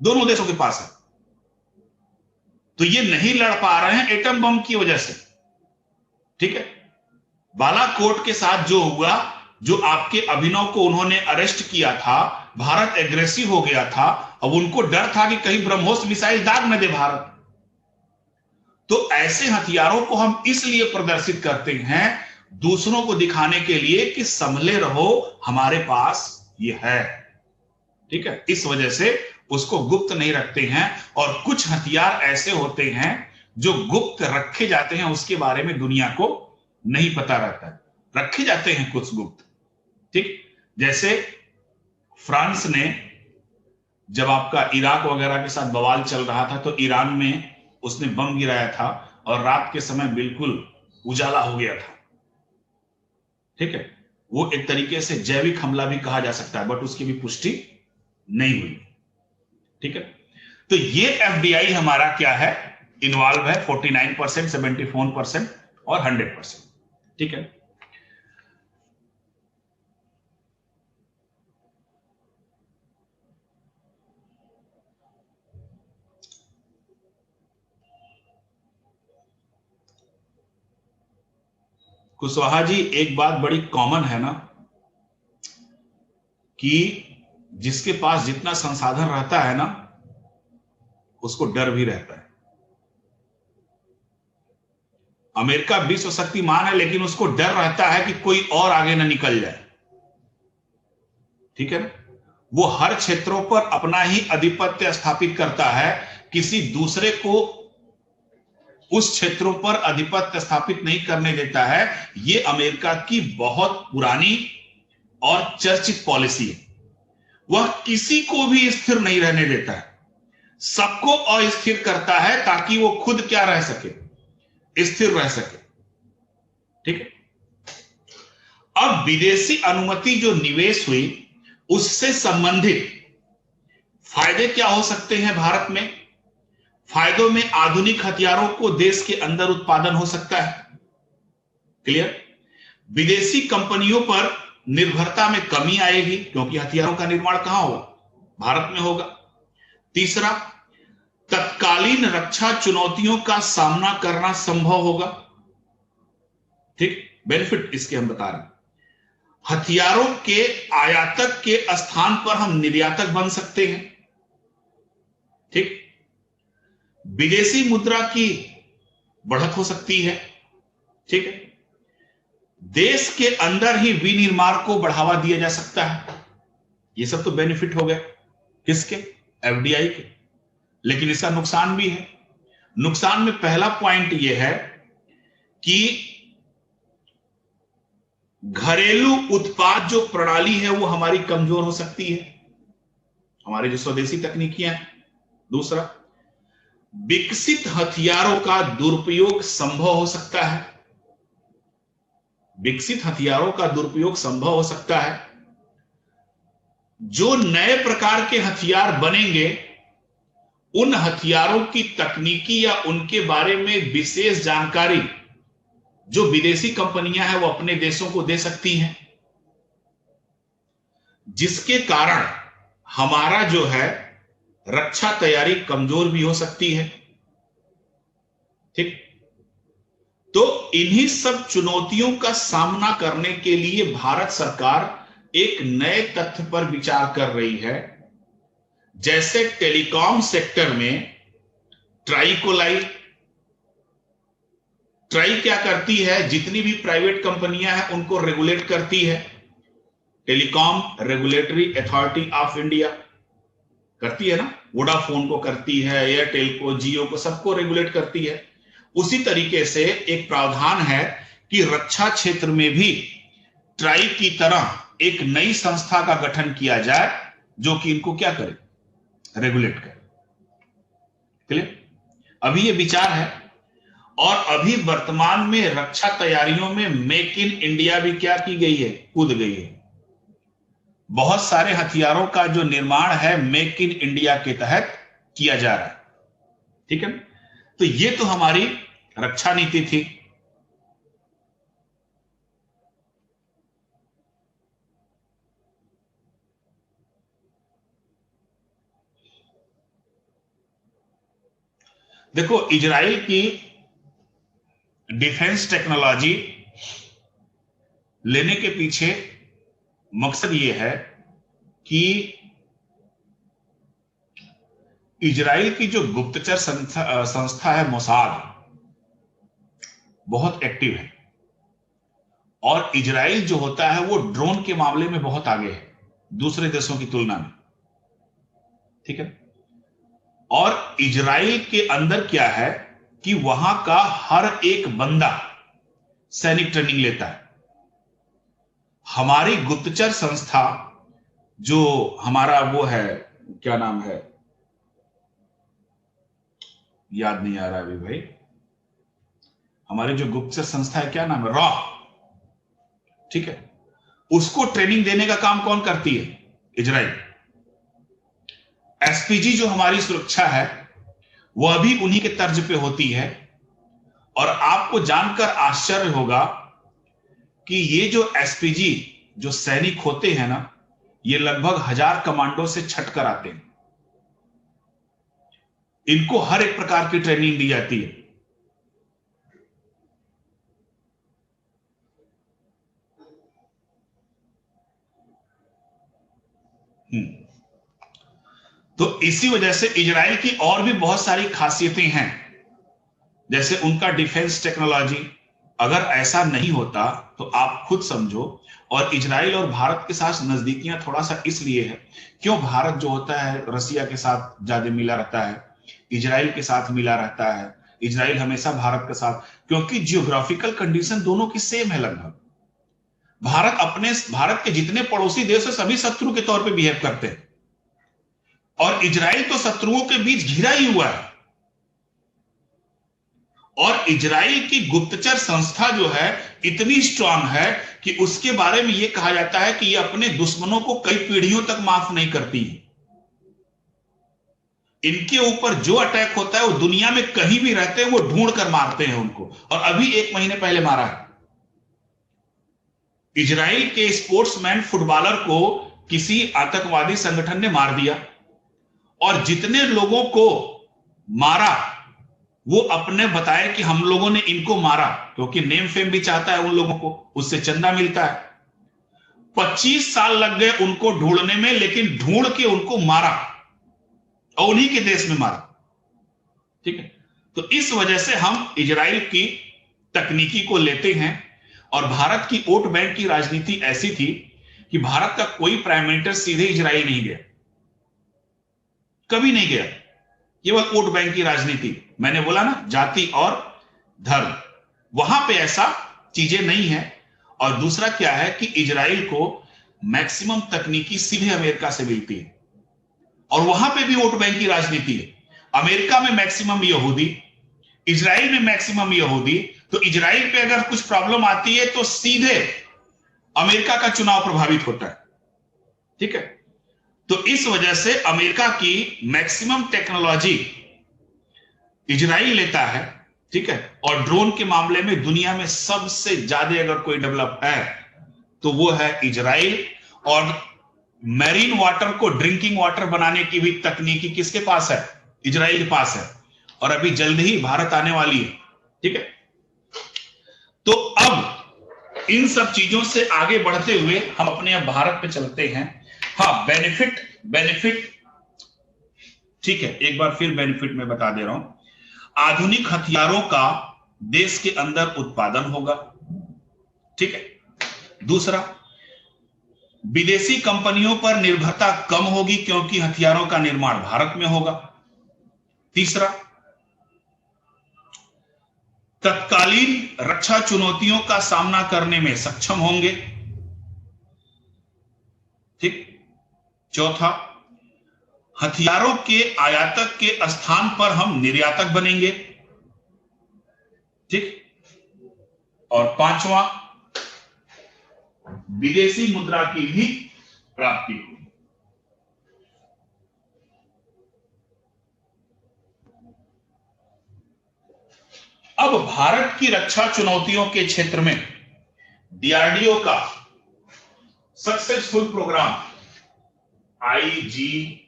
दोनों देशों के पास है। तो ये नहीं लड़ पा रहे हैं एटम बम की वजह से, ठीक है। बालाकोट के साथ जो हुआ, जो आपके अभिनव को उन्होंने अरेस्ट किया था, भारत एग्रेसिव हो गया था, अब उनको डर था कि कहीं ब्रह्मोस मिसाइल दाग न दे भारत। तो ऐसे हथियारों को हम इसलिए प्रदर्शित करते हैं, दूसरों को दिखाने के लिए कि संभले रहो, हमारे पास ये है, ठीक है। इस वजह से उसको गुप्त नहीं रखते हैं। और कुछ हथियार ऐसे होते हैं जो गुप्त रखे जाते हैं, उसके बारे में दुनिया को नहीं पता रहता है, रखे जाते हैं कुछ गुप्त, ठीक। जैसे फ्रांस ने जब आपका इराक वगैरह के साथ बवाल चल रहा था, तो ईरान में उसने बम गिराया था और रात के समय बिल्कुल उजाला हो गया था, ठीक है। वो एक तरीके से जैविक हमला भी कहा जा सकता है, बट उसकी भी पुष्टि नहीं हुई, ठीक है। तो ये एफडीआई हमारा क्या है, इन्वॉल्व है 49%, 74% और 100%, ठीक है। कुशवाहा जी, एक बात बड़ी कॉमन है ना, कि जिसके पास जितना संसाधन रहता है ना, उसको डर भी रहता है। अमेरिका विश्व शक्तिमान है, लेकिन उसको डर रहता है कि कोई और आगे ना निकल जाए, ठीक है ना। वो हर क्षेत्रों पर अपना ही आधिपत्य स्थापित करता है, किसी दूसरे को उस क्षेत्रों पर आधिपत्य स्थापित नहीं करने देता है। ये अमेरिका की बहुत पुरानी और चर्चित पॉलिसी है। वह किसी को भी स्थिर नहीं रहने देता है, सबको अस्थिर करता है, ताकि वो खुद क्या रह सके, स्थिर रह सके, ठीक है। अब विदेशी अनुमति जो निवेश हुई, उससे संबंधित फायदे क्या हो सकते हैं भारत में। फायदों में आधुनिक हथियारों को देश के अंदर उत्पादन हो सकता है, क्लियर। विदेशी कंपनियों पर निर्भरता में कमी आएगी, क्योंकि हथियारों का निर्माण कहां होगा, भारत में होगा। तीसरा, तत्कालीन रक्षा चुनौतियों का सामना करना संभव होगा, ठीक। बेनिफिट इसके हम बता रहे हैं, हथियारों के आयातक के स्थान पर हम निर्यातक बन सकते हैं, ठीक। विदेशी मुद्रा की बढ़त हो सकती है, ठीक है। देश के अंदर ही विनिर्माण को बढ़ावा दिया जा सकता है। ये सब तो बेनिफिट हो गए किसके, एफडीआई के। लेकिन इसका नुकसान भी है। नुकसान में पहला पॉइंट यह है कि घरेलू उत्पाद जो प्रणाली है वो हमारी कमजोर हो सकती है, हमारी जो स्वदेशी तकनीकियां हैं। दूसरा, विकसित हथियारों का दुरुपयोग संभव हो सकता है, विकसित हथियारों का दुरुपयोग संभव हो सकता है। जो नए प्रकार के हथियार बनेंगे, उन हथियारों की तकनीकी या उनके बारे में विशेष जानकारी जो विदेशी कंपनियां हैं वो अपने देशों को दे सकती हैं, जिसके कारण हमारा जो है रक्षा तैयारी कमजोर भी हो सकती है, ठीक। तो इन्हीं सब चुनौतियों का सामना करने के लिए भारत सरकार एक नए तथ्य पर विचार कर रही है, जैसे टेलीकॉम सेक्टर में ट्राई क्या करती है, जितनी भी प्राइवेट कंपनियां हैं उनको रेगुलेट करती है। Telecom regulatory authority of India करती है ना, वोडाफोन को करती है, एयरटेल को, जियो को, सबको रेगुलेट करती है। उसी तरीके से एक प्रावधान है कि रक्षा क्षेत्र में भी ट्राई की तरह एक नई संस्था का गठन किया जाए जो कि इनको क्या करे, रेगुलेट करे। क्लियर? अभी ये विचार है। और अभी वर्तमान में रक्षा तैयारियों में मेक इन इंडिया भी क्या की गई है, कूद गई है। बहुत सारे हथियारों का जो निर्माण है मेक इन इंडिया के तहत किया जा रहा है। ठीक है, तो ये तो हमारी रक्षा नीति थी। देखो, इजराइल की डिफेंस टेक्नोलॉजी लेने के पीछे मकसद यह है कि इजराइल की जो गुप्तचर संस्था है मोसाद, बहुत एक्टिव है। और इजराइल जो होता है वो ड्रोन के मामले में बहुत आगे है दूसरे देशों की तुलना में। ठीक है, और इजराइल के अंदर क्या है कि वहां का हर एक बंदा सैनिक ट्रेनिंग लेता है। हमारी गुप्तचर संस्था जो हमारा वो है, क्या नाम है, याद नहीं आ रहा अभी भाई, हमारी जो गुप्तचर संस्था है क्या नाम है, रॉ। ठीक है, उसको ट्रेनिंग देने का काम कौन करती है, इजराइल। एसपीजी जो हमारी सुरक्षा है वो अभी उन्हीं के तर्ज पे होती है। और आपको जानकर आश्चर्य होगा कि ये जो एसपीजी जो सैनिक होते हैं ना, ये लगभग 1000 कमांडो से छट कर आते हैं। इनको हर एक प्रकार की ट्रेनिंग दी जाती है। तो इसी वजह से इजराइल की और भी बहुत सारी खासियतें हैं, जैसे उनका डिफेंस टेक्नोलॉजी। अगर ऐसा नहीं होता तो आप खुद समझो। और इजराइल और भारत के साथ नजदीकियां थोड़ा सा इसलिए है, क्यों, भारत जो होता है रसिया के साथ ज्यादा मिला रहता है, इजराइल के साथ मिला रहता है, इजराइल हमेशा भारत के साथ, क्योंकि जियोग्राफिकल कंडीशन दोनों की सेम है लगभग। भारत के जितने पड़ोसी देश है सभी शत्रु के तौर पे बिहेव करते हैं, और इजराइल तो शत्रुओं के बीच घिरा ही हुआ है। और इजराइल की गुप्तचर संस्था जो है इतनी स्ट्रांग है कि उसके बारे में यह कहा जाता है कि ये अपने दुश्मनों को कई पीढ़ियों तक माफ नहीं करती। इनके ऊपर जो अटैक होता है वो दुनिया में कहीं भी रहते हैं वो ढूंढ कर मारते हैं उनको। और अभी 1 महीने पहले मारा है। इजराइल के स्पोर्ट्समैन फुटबॉलर को किसी आतंकवादी संगठन ने मार दिया, और जितने लोगों को मारा वो अपने बताए कि हम लोगों ने इनको मारा, क्योंकि नेम फेम भी चाहता है उन लोगों को, उससे चंदा मिलता है। 25 साल लग गए उनको ढूंढने में, लेकिन ढूंढ के उनको मारा और उन्हीं के देश में मारा। ठीक है, तो इस वजह से हम इजराइल की तकनीकी को लेते हैं। और भारत की वोट बैंक की राजनीति ऐसी थी कि भारत का कोई प्राइम मिनिस्टर सीधे इजराइल नहीं गया, कभी नहीं गया, केवल वोट बैंक की राजनीति। मैंने बोला ना, जाति और धर्म, वहां पे ऐसा चीजें नहीं है। और दूसरा क्या है कि इजराइल को मैक्सिमम तकनीकी सीधे अमेरिका से मिलती है, और वहां पे भी वोट बैंक की राजनीति है। अमेरिका में मैक्सिमम यहूदी, इजराइल में मैक्सिमम यहूदी। तो इजराइल पे अगर कुछ प्रॉब्लम आती है तो सीधे अमेरिका का चुनाव प्रभावित होता है। ठीक है, तो इस वजह से अमेरिका की मैक्सिमम टेक्नोलॉजी इजराइल लेता है। ठीक है, और ड्रोन के मामले में दुनिया में सबसे ज्यादा अगर कोई डेवलप है तो वो है इजराइल। और मैरीन वाटर को ड्रिंकिंग वाटर बनाने की भी तकनीकी किसके पास है, इजराइल के पास है। और अभी जल्द ही भारत आने वाली है। ठीक है, तो अब इन सब चीजों से आगे बढ़ते हुए हम अपने अब भारत पे चलते हैं। हाँ, बेनिफिट ठीक है, एक बार फिर बेनिफिट में बता दे रहा हूं। आधुनिक हथियारों का देश के अंदर उत्पादन होगा। ठीक है। दूसरा, विदेशी कंपनियों पर निर्भरता कम होगी क्योंकि हथियारों का निर्माण भारत में होगा। तीसरा, तत्कालीन रक्षा चुनौतियों का सामना करने में सक्षम होंगे। ठीक। चौथा, हथियारों के आयातक के स्थान पर हम निर्यातक बनेंगे। ठीक। और पांचवा, विदेशी मुद्रा की भी प्राप्ति होगी। अब भारत की रक्षा चुनौतियों के क्षेत्र में डीआरडीओ का सक्सेसफुल प्रोग्राम आईजीएमडीपी,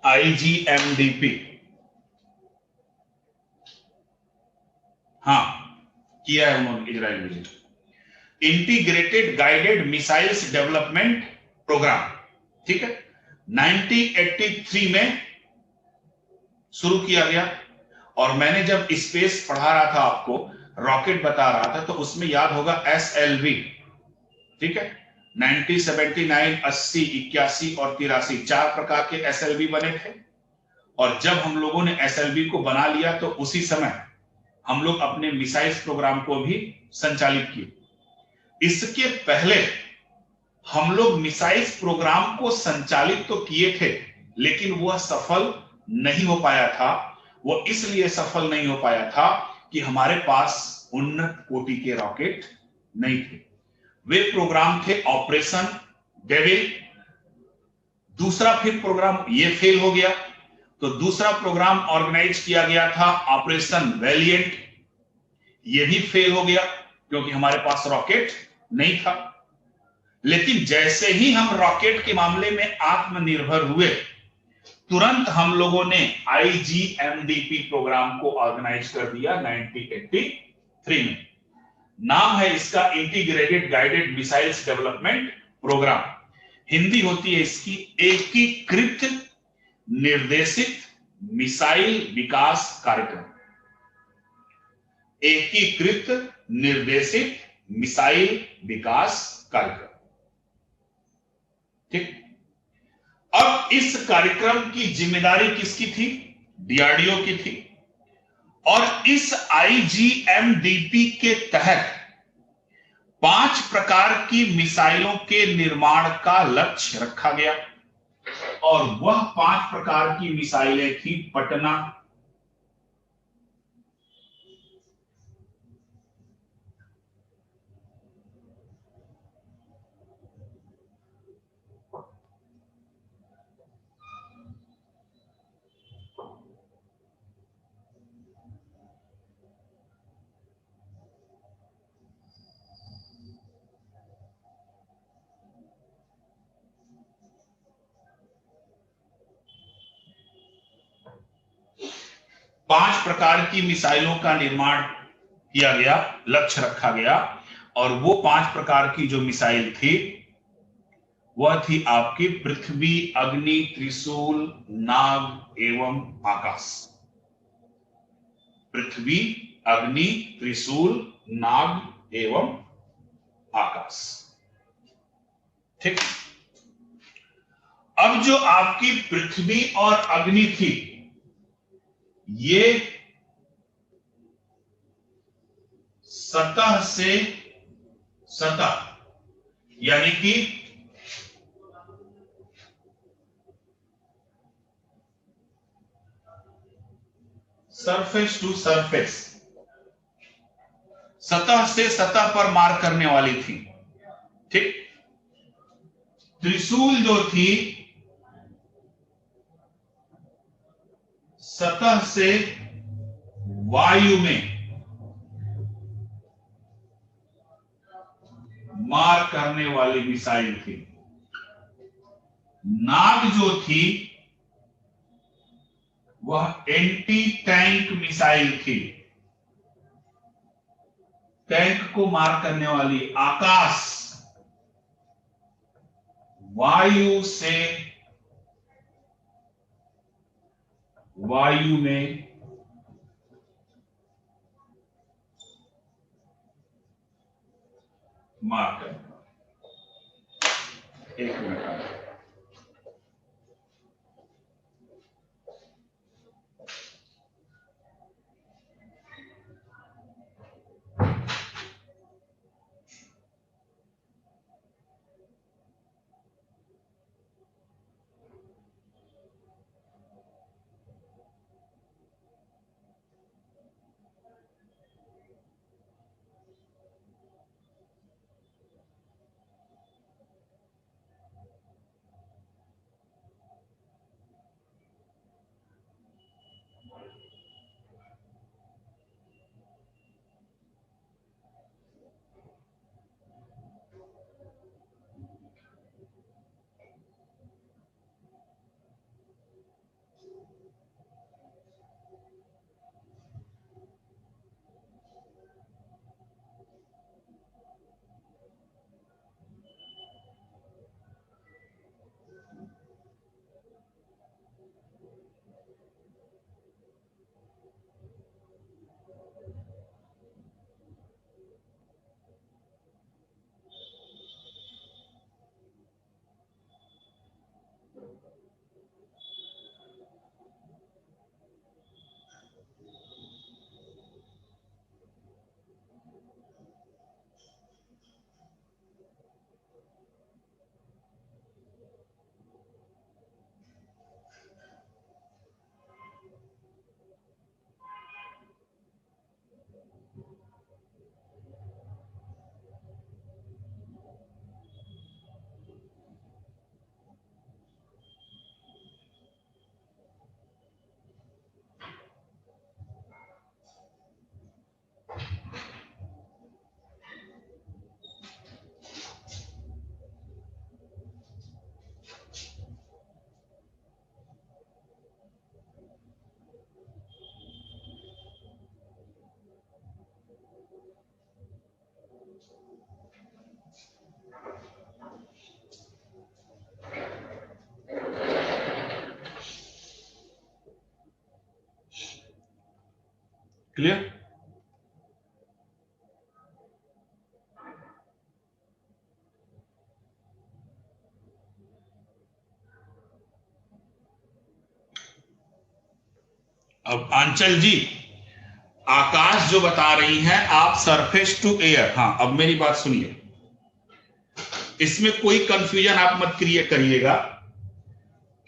आईजीएमडीपी, हाँ किया है उन्होंने Israel visit. Integrated guided missiles development programme, ठीक है, 1983 में शुरू किया गया। और मैंने जब स्पेस पढ़ा रहा था आपको, रॉकेट बता रहा था, तो उसमें याद होगा एसएलवी, ठीक है, 1979, 80, 81 और 83 चार प्रकार के एसएलवी बने थे। और जब हम लोगों ने एसएलवी को बना लिया तो उसी समय हम लोग अपने मिसाइल्स प्रोग्राम को भी संचालित किए। इसके पहले हम लोग मिसाइल्स प्रोग्राम को संचालित तो किए थे, लेकिन वह सफल नहीं हो पाया था। वो इसलिए सफल नहीं हो पाया था कि हमारे पास उन्नत कोटि के रॉकेट नहीं थे। वे प्रोग्राम थे ऑपरेशन डेविल। दूसरा फिर प्रोग्राम ये फेल हो गया, तो दूसरा प्रोग्राम ऑर्गेनाइज किया गया था ऑपरेशन वैलिएंट। ये भी फेल हो गया क्योंकि हमारे पास रॉकेट नहीं था। लेकिन जैसे ही हम रॉकेट के मामले में आत्मनिर्भर हुए, तुरंत हम लोगों ने आईजीएमडीपी प्रोग्राम को ऑर्गेनाइज कर दिया 1983 में। नाम है इसका integrated guided missiles development programme. Hindi होती है इसकी एकीकृत निर्देशित मिसाइल विकास कार्यक्रम। एकीकृत निर्देशित मिसाइल विकास कार्यक्रम, ठीक। अब इस कार्यक्रम की जिम्मेदारी किसकी थी? डीआरडीओ की थी। और इस आईजीएमडीपी के तहत 5 प्रकार की मिसाइलों के निर्माण का लक्ष्य रखा गया। और वह 5 प्रकार की मिसाइलें थी पटना, पांच प्रकार की मिसाइलों का निर्माण किया गया, लक्ष्य रखा गया। और वो 5 प्रकार की जो मिसाइल थी वह थी आपकी पृथ्वी, अग्नि, त्रिशूल, नाग एवं आकाश। पृथ्वी, अग्नि, त्रिशूल, नाग एवं आकाश, ठीक। अब जो आपकी पृथ्वी और अग्नि थी, ये सतह से सतह, यानी कि सरफेस टू सरफेस, सतह से सतह पर मार करने वाली थी, ठीक। त्रिशूल जो थी सतह से वायु में मार करने वाली मिसाइल थी। नाग जो थी वह एंटी टैंक मिसाइल थी, टैंक को मार करने वाली। आकाश वायु से वायु में मार करने वाली। एक मिनट, क्लियर? अब आंचल जी, आकाश जो बता रही हैं आप सरफेस टू एयर। हाँ, अब मेरी बात सुनिए, इसमें कोई कंफ्यूजन आप मत क्रिएट करिएगा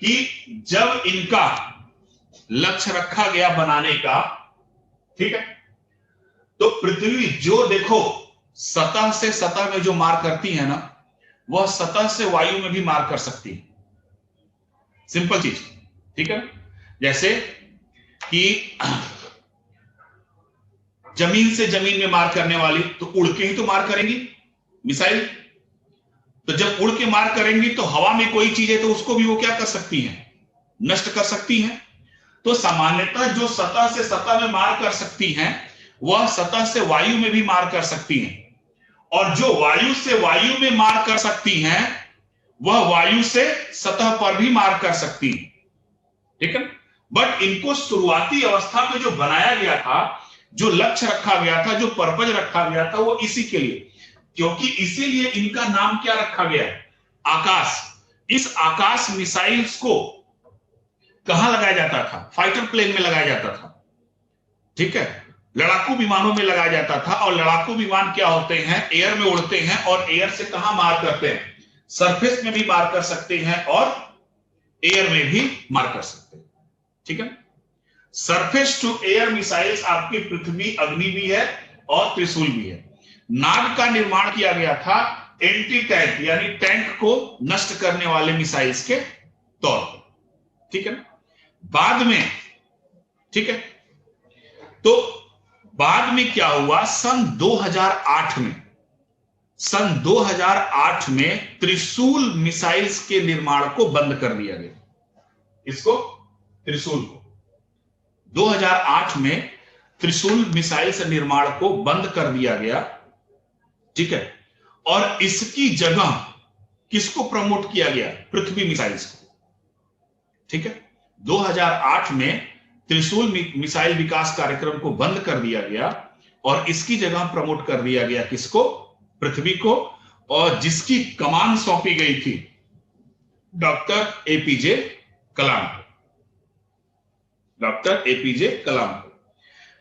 कि जब इनका लक्ष्य रखा गया बनाने का, ठीक है, तो पृथ्वी जो देखो सतह से सतह में जो मार करती है ना, वह सतह से वायु में भी मार कर सकती है। सिंपल चीज, ठीक है। जैसे कि जमीन से जमीन में मार करने वाली तो उड़ के ही तो मार करेंगी मिसाइल। तो जब उड़ के मार करेंगी तो हवा में कोई चीज है तो उसको भी वो क्या कर सकती हैं, नष्ट कर सकती हैं। तो सामान्यतः जो सतह से सतह में मार कर सकती हैं वह सतह से वायु में भी मार कर सकती हैं, और जो वायु से वायु में मार कर सकती हैं वह वायु से सतह पर भी मार कर सकती हैं, ठीक है। बट इनको शुरुआती अवस्था में जो बनाया गया था, जो लक्ष्य रखा गया था, जो पर्पज रखा गया था, वो इसी के लिए, क्योंकि इसीलिए इनका नाम क्या रखा गया है, आकाश। इस आकाश मिसाइल्स को कहां लगाया जाता था, फाइटर प्लेन में लगाया जाता था, ठीक है, लड़ाकू विमानों में लगाया जाता था। और लड़ाकू विमान क्या होते हैं, एयर में उड़ते हैं, और एयर से कहां मार करते हैं, सरफेस में भी मार कर सकते हैं और एयर में भी मार कर सकते हैं, ठीक है। सरफेस टू एयर मिसाइल्स आपकी पृथ्वी अग्नि भी है और त्रिशूल भी है। नाग का निर्माण किया गया था एंटी टैंक यानी टैंक को नष्ट करने वाले मिसाइल्स के तौर पर, ठीक है ना। बाद में, ठीक है, तो बाद में क्या हुआ, सन 2008 में त्रिशूल मिसाइल्स के निर्माण को बंद कर दिया गया। इसको, त्रिशूल को 2008 में त्रिशूल मिसाइल्स निर्माण को बंद कर दिया गया, ठीक है। और इसकी जगह किसको प्रमोट किया गया, पृथ्वी मिसाइल्स को, ठीक है। 2008 में त्रिशूल मिसाइल विकास कार्यक्रम को बंद कर दिया गया और इसकी जगह प्रमोट कर दिया गया किसको, पृथ्वी को, और जिसकी कमान सौंपी गई थी डॉक्टर एपीजे कलाम को, डॉक्टर एपीजे कलाम को।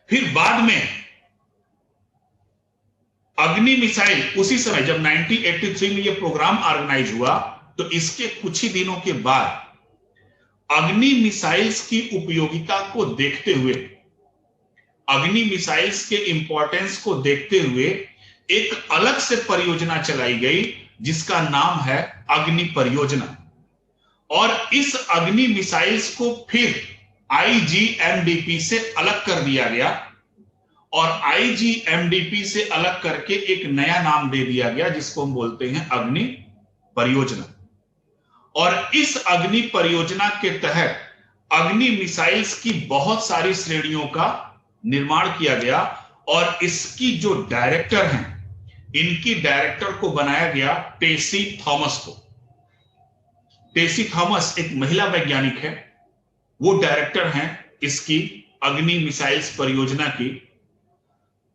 फिर बाद में अग्नि मिसाइल, उसी समय जब 1983 में यह प्रोग्राम ऑर्गेनाइज हुआ तो इसके कुछ ही दिनों के बाद अग्नि मिसाइल्स की उपयोगिता को देखते हुए, अग्नि मिसाइल्स के इंपॉर्टेंस को देखते हुए एक अलग से परियोजना चलाई गई जिसका नाम है अग्नि परियोजना। और इस अग्नि मिसाइल्स को फिर आईजीएमडीपी से अलग कर दिया गया और आईजीएमडीपी से अलग करके एक नया नाम दे दिया गया जिसको हम बोलते हैं अग्नि परियोजना। और इस अग्नि परियोजना के तहत अग्नि मिसाइल्स की बहुत सारी श्रेणियों का निर्माण किया गया और इसकी जो डायरेक्टर हैं, इनकी डायरेक्टर को बनाया गया टेसी थॉमस को। टेसी थॉमस एक महिला वैज्ञानिक है, वो डायरेक्टर हैं इसकी अग्नि मिसाइल्स परियोजना की।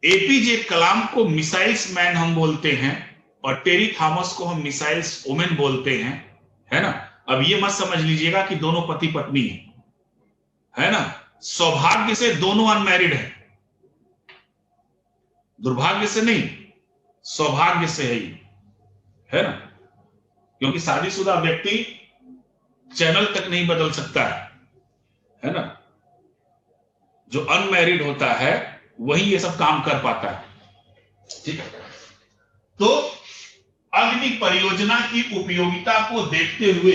एपीजे कलाम को मिसाइल्स मैन हम बोलते हैं और टेरी थॉमस को हम मिसाइल्स वुमेन बोलते हैं, है ना। अब ये मत समझ लीजिएगा कि दोनों पति पत्नी है ना। सौभाग्य से दोनों अनमैरिड है, दुर्भाग्य से नहीं, सौभाग्य से है ना, क्योंकि शादीशुदा व्यक्ति चैनल तक नहीं बदल सकता है ना। जो अनमैरिड होता है वही ये सब काम कर पाता है, ठीक है। तो अग्नि परियोजना की उपयोगिता को देखते हुए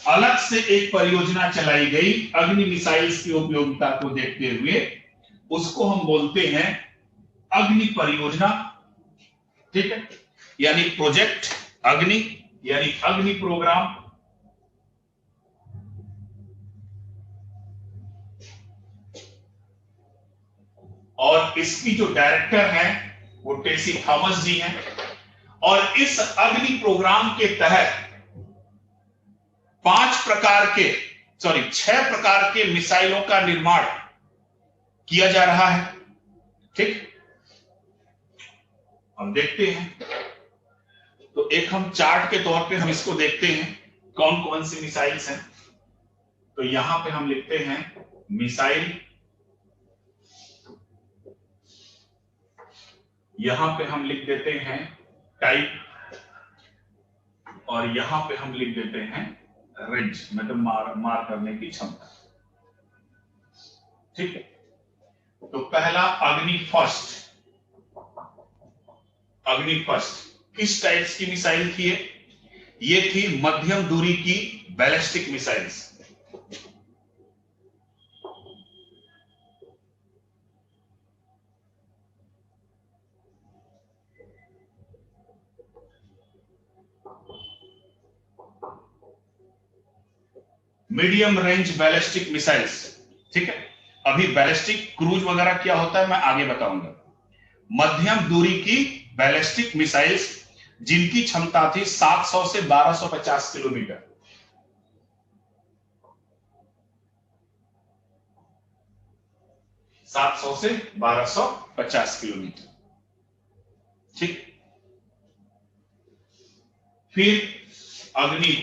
अलग से एक परियोजना चलाई गई अग्नि मिसाइल्स की उपयोगिता को देखते हुए, उसको हम बोलते हैं अग्नि परियोजना, ठीक है, यानी प्रोजेक्ट अग्नि, यानी अग्नि प्रोग्राम। और इसकी जो डायरेक्टर हैं वो टेसी थॉमस जी हैं। और इस अग्नि प्रोग्राम के तहत 6 प्रकार के मिसाइलों का निर्माण किया जा रहा है, ठीक। हम देखते हैं, तो एक हम चार्ट के तौर पे हम इसको देखते हैं कौन कौन सी मिसाइल्स हैं। तो यहां पे हम लिखते हैं मिसाइल, यहां पे हम लिख देते हैं टाइप, और यहां पे हम लिख देते हैं रेंज, मतलब मार करने की क्षमता, ठीक है। तो पहला अग्नि फर्स्ट किस टाइप्स की मिसाइल थी ये थी मध्यम दूरी की ballistic missiles. Medium range ballistic missiles, ठीक है। अभी बैलिस्टिक क्रूज वगैरह क्या होता है मैं आगे बताऊंगा। मध्यम दूरी की बैलिस्टिक मिसाइल्स जिनकी क्षमता थी 700 से 1250 किलोमीटर, से 1250 किलोमीटर, ठीक। फिर अग्नि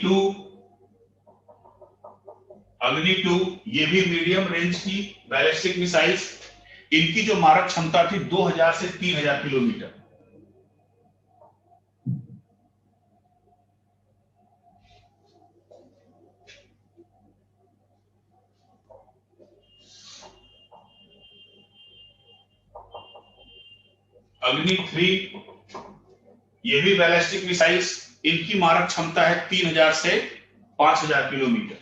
2 ये भी मीडियम रेंज की बैलिस्टिक मिसाइल्स, इनकी जो मारक क्षमता थी 2000 से 3000 किलोमीटर। अग्नि 3 ये भी बैलिस्टिक मिसाइल्स, इनकी मारक क्षमता है 3000 से 5000 किलोमीटर।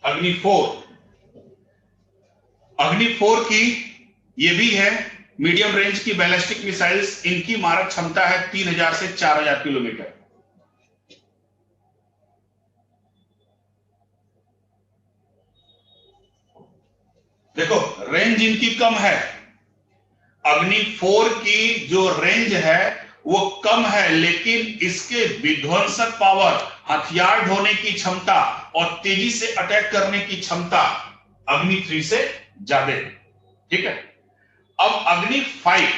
अग्नि 4, अग्नि 4 की ये भी है मीडियम रेंज की बैलिस्टिक मिसाइल्स, इनकी मारक क्षमता है 3000 से 4000 किलोमीटर। देखो रेंज इनकी कम है, अग्नि 4 की जो रेंज है वो कम है, लेकिन इसके विध्वंसक पावर, हथियार ढोने की क्षमता और तेजी से अटैक करने की क्षमता अग्नि 3 से ज्यादा है। ठीक है, अब अग्नि 5,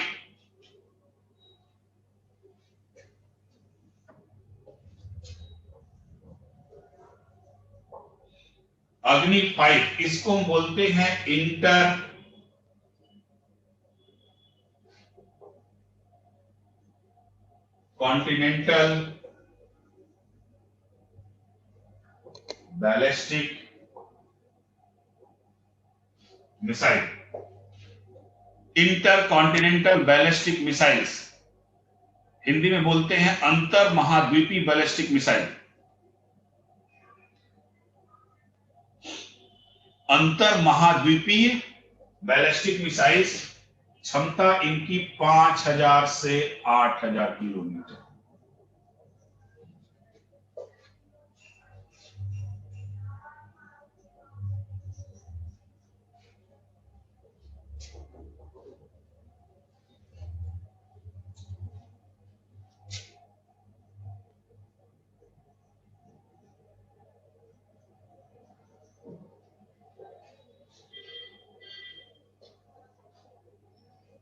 अग्नि 5 इसको हम बोलते हैं inter continental ballistic missile. Inter continental ballistic missiles, Hindi में बोलते हैं अंतर महाद्वीपीय बैलिस्टिक मिसाइल। अंतर महाद्वीपीय बैलिस्टिक मिसाइल्स, क्षमता इनकी 5000 से 8000 किलोमीटर।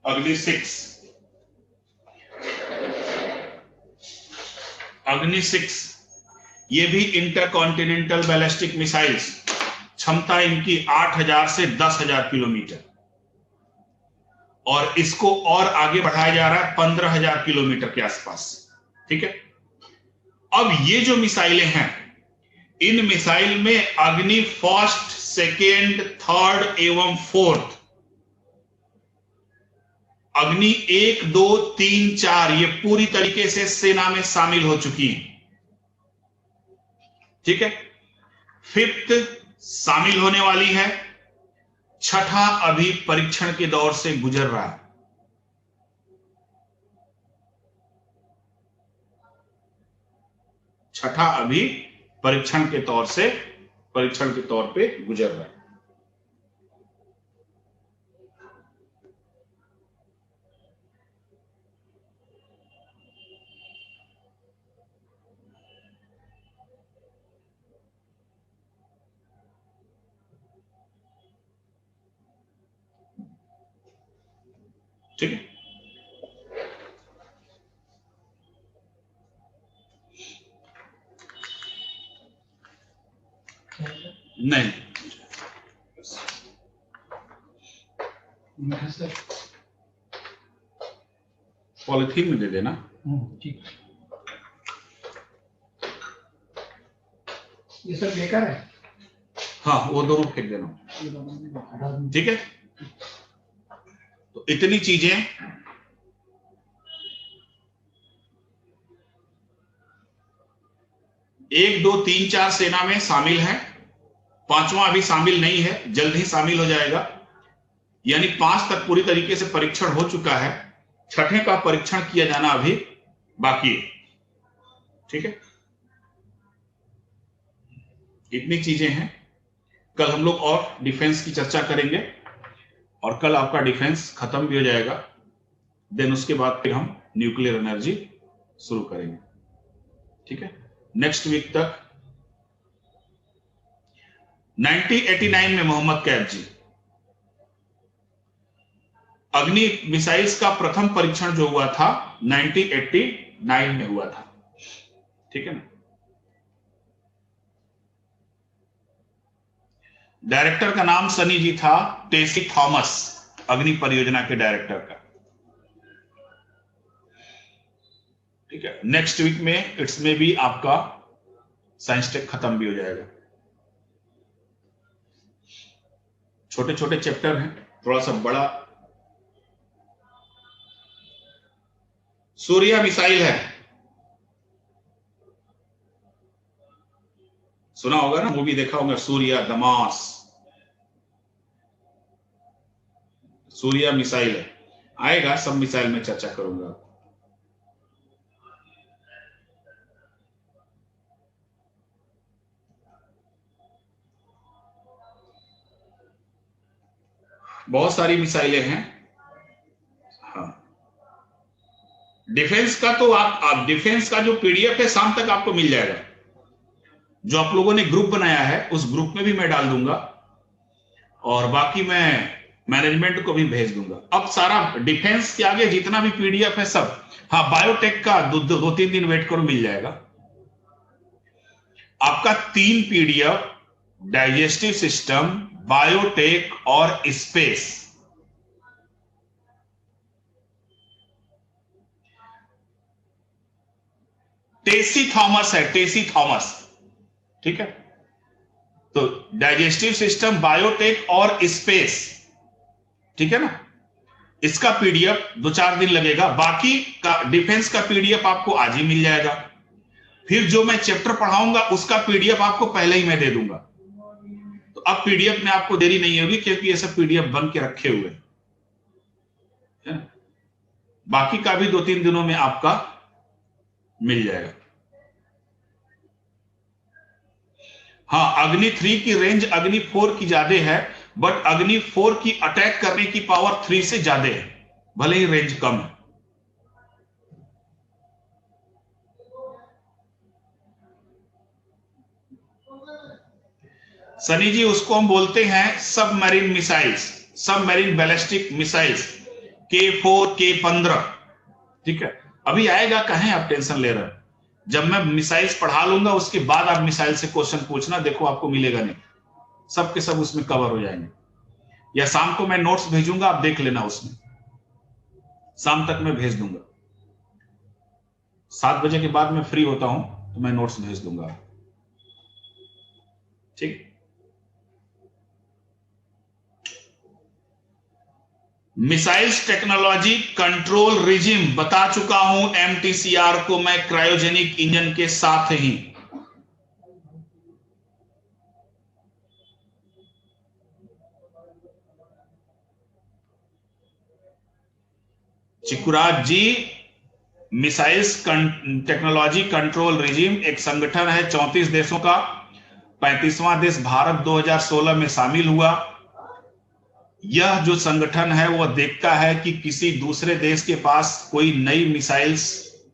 अग्नि 6, अग्नि 6 ये भी इंटरकॉन्टिनेंटल बैलिस्टिक मिसाइल्स, क्षमता इनकी 8000 से 10000 किलोमीटर, और इसको और आगे बढ़ाया जा रहा है 15000 किलोमीटर के आसपास। ठीक है, अब ये जो मिसाइलें हैं, इन मिसाइल में अग्नि 1st, 2nd, 3rd एवं 4th, अग्नि 1, 2, 3, 4 ये पूरी तरीके से सेना में शामिल हो चुकी हैं। ठीक है, 5th शामिल होने वाली है, 6ठा अभी परीक्षण के दौर से गुजर रहा है। छठा अभी परीक्षण के तौर पे गुजर रहा है। ठीक है, नहीं पॉलिथीन में दे देना। ठीक, ये सब बेकार है। हाँ, वो दोनों फेंक देना। ठीक है, तो इतनी चीजें एक, दो, तीन, चार सेना में शामिल है, 5वां अभी शामिल नहीं है, जल्द ही शामिल हो जाएगा। यानी 5 तक पूरी तरीके से परीक्षण हो चुका है, 6ठे का परीक्षण किया जाना अभी बाकी है। ठीक है, इतनी चीजें हैं। कल हम लोग और डिफेंस की चर्चा करेंगे, और कल आपका डिफेंस खत्म भी हो जाएगा। देन उसके बाद फिर हम न्यूक्लियर एनर्जी शुरू करेंगे। ठीक है, नेक्स्ट वीक तक। 1989 में मोहम्मद कैफ जी, अग्नि मिसाइल्स का प्रथम परीक्षण जो हुआ था 1989 में हुआ था। ठीक है ना, डायरेक्टर का नाम सनी जी था, टेसी थॉमस, अग्नि परियोजना के डायरेक्टर का। ठीक है, नेक्स्ट वीक में इट्स में भी आपका साइंस टेक खत्म भी हो जाएगा। छोटे छोटे चैप्टर हैं, थोड़ा सा बड़ा। सूर्या मिसाइल है, सुना होगा ना, मूवी देखा होगा सूर्या दमास। सूर्या मिसाइल है, आएगा, सब मिसाइल में चर्चा करूंगा। बहुत सारी मिसाइलें हैं। हाँ, डिफेंस का तो आप डिफेंस का जो पीडीएफ है शाम तक आपको मिल जाएगा। जो आप लोगों ने ग्रुप बनाया है उस ग्रुप में भी मैं डाल दूंगा, और बाकी मैं मैनेजमेंट को भी भेज दूंगा। अब सारा डिफेंस के आगे जितना भी पीडीएफ है सब, हाँ बायोटेक का दो तीन दिन वेट करो, मिल जाएगा आपका 3 पीडीएफ, डाइजेस्टिव सिस्टम, बायोटेक और स्पेस। टेसी थॉमस है, टेसी थॉमस, ठीक है। तो डाइजेस्टिव सिस्टम, बायोटेक और स्पेस, ठीक है ना। इसका पीडीएफ 2-4 दिन लगेगा, बाकी का डिफेंस का पीडीएफ आपको आज ही मिल जाएगा। फिर जो मैं चैप्टर पढ़ाऊंगा उसका पीडीएफ आपको पहले ही मैं दे दूंगा। तो अब पीडीएफ में आपको देरी नहीं होगी, क्योंकि ये सब पीडीएफ बन के रखे हुए हैं। बाकी का भी 2-3 दिनों में आपका मिल जाएगा। हाँ, अग्नि 3 की रेंज अग्नि 4 की ज्यादा है, बट अग्नि 4 की अटैक करने की पावर 3 से ज्यादा है, भले ही रेंज कम है। सनी जी, उसको हम बोलते हैं submarine missiles, submarine ballistic missiles, K4, K15, ठीक है। अभी आएगा, कहें आप टेंशन ले रहे हैं। जब मैं मिसाइल्स पढ़ा लूंगा उसके बाद आप मिसाइल से क्वेश्चन पूछना, देखो आपको मिलेगा नहीं, सब के सब उसमें कवर हो जाएंगे। या शाम को मैं नोट्स भेजूंगा, आप देख लेना, उसमें शाम तक मैं भेज दूंगा। 7 बजे के बाद मैं फ्री होता हूं तो मैं नोट्स भेज दूंगा, ठीक। मिसाइल्स टेक्नोलॉजी कंट्रोल रिजिम बता चुका हूं, एमटीसीआर को मैं क्रायोजेनिक इंजन के साथ ही। चिकुराज जी, मिसाइल्स टेक्नोलॉजी कंट्रोल रिजिम एक संगठन है 34 देशों का, 35वां देश भारत 2016 में शामिल हुआ। यह जो संगठन है वह देखता है कि किसी दूसरे देश के पास कोई नई मिसाइल्स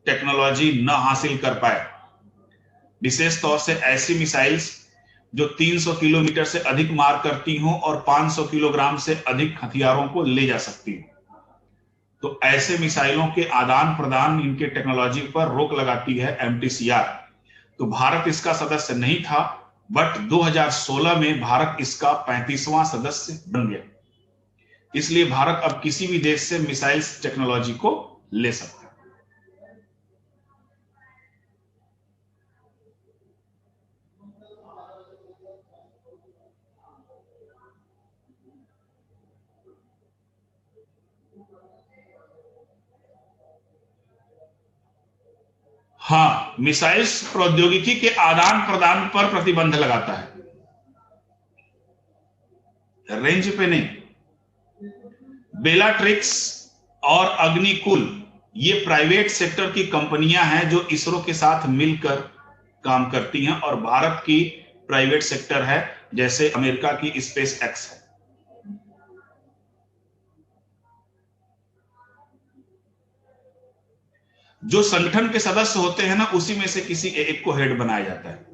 टेक्नोलॉजी न हासिल कर पाए, विशेष तौर से ऐसी मिसाइल्स जो 300 किलोमीटर से अधिक मार करती हों और 500 किलोग्राम से अधिक हथियारों को ले जा सकती हो। तो ऐसे मिसाइलों के आदान प्रदान, इनके टेक्नोलॉजी पर रोक लगाती है एमटीसीआर। तो भारत इसका सदस्य नहीं था, बट 2016 में भारत इसका 35वां सदस्य बन गया। इसलिए भारत अब किसी भी देश से मिसाइल्स टेक्नोलॉजी को ले सकता है। हाँ, मिसाइल्स प्रौद्योगिकी के आदान प्रदान पर प्रतिबंध लगाता है, रेंज पे नहीं। बेलाट्रिक्स और अग्निकुल ये प्राइवेट सेक्टर की कंपनियां हैं जो इसरो के साथ मिलकर काम करती हैं, और भारत की प्राइवेट सेक्टर है, जैसे अमेरिका की स्पेस एक्स है। जो संगठन के सदस्य होते हैं ना, उसी में से किसी एक को हेड बनाया जाता है।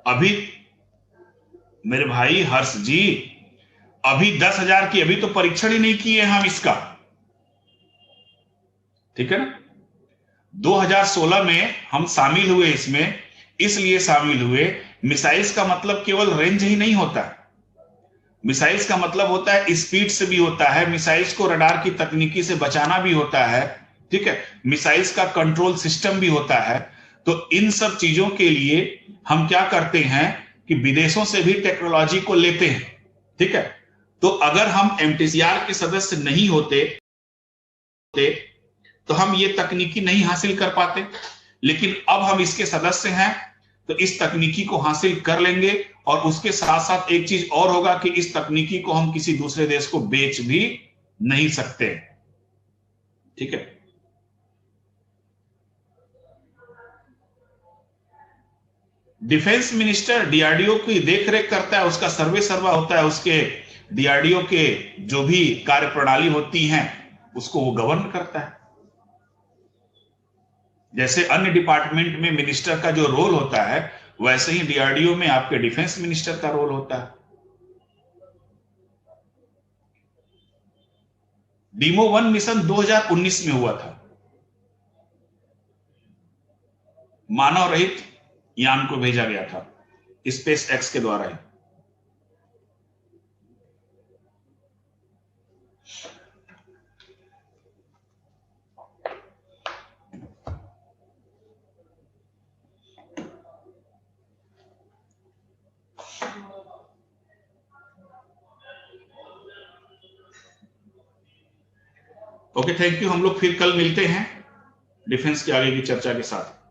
अभी मेरे भाई हर्ष जी, अभी 10,000 की अभी तो परीक्षण ही नहीं किए हम इसका, ठीक है ना। 2016 में हम शामिल हुए इसमें। इसलिए शामिल हुए। मिसाइल्स का मतलब केवल रेंज ही नहीं होता, मिसाइल्स का मतलब होता है स्पीड से भी होता है, मिसाइल्स को रडार की तकनीकी से बचाना भी होता है, ठीक है, मिसाइल्स का कंट्रोल सिस्टम भी होता है। तो इन सब चीजों के लिए हम क्या करते हैं कि विदेशों से भी टेक्नोलॉजी को लेते हैं, ठीक है। तो अगर हम एमटीसीआर के सदस्य नहीं होते तो हम ये तकनीकी नहीं हासिल कर पाते, लेकिन अब हम इसके सदस्य हैं तो इस तकनीकी को हासिल कर लेंगे। और उसके साथ साथ एक चीज और होगा कि इस तकनीकी को हम किसी दूसरे देश को बेच भी नहीं सकते, ठीक है। डिफेंस मिनिस्टर डीआरडीओ की देखरेख करता है, उसका सर्वे सर्वा होता है, उसके डीआरडीओ के जो भी कार्य प्रणाली होती हैं उसको वो गवर्न करता है। जैसे अन्य डिपार्टमेंट में मिनिस्टर का जो रोल होता है वैसे ही डीआरडीओ में आपके डिफेंस मिनिस्टर का रोल होता है। डीमो 1 मिशन 2019 में हुआ था, मानव रहित यान को भेजा गया था स्पेस एक्स के द्वारा ही। Okay, thank you. हम लोग फिर कल मिलते हैं डिफेंस की आगे की चर्चा के साथ।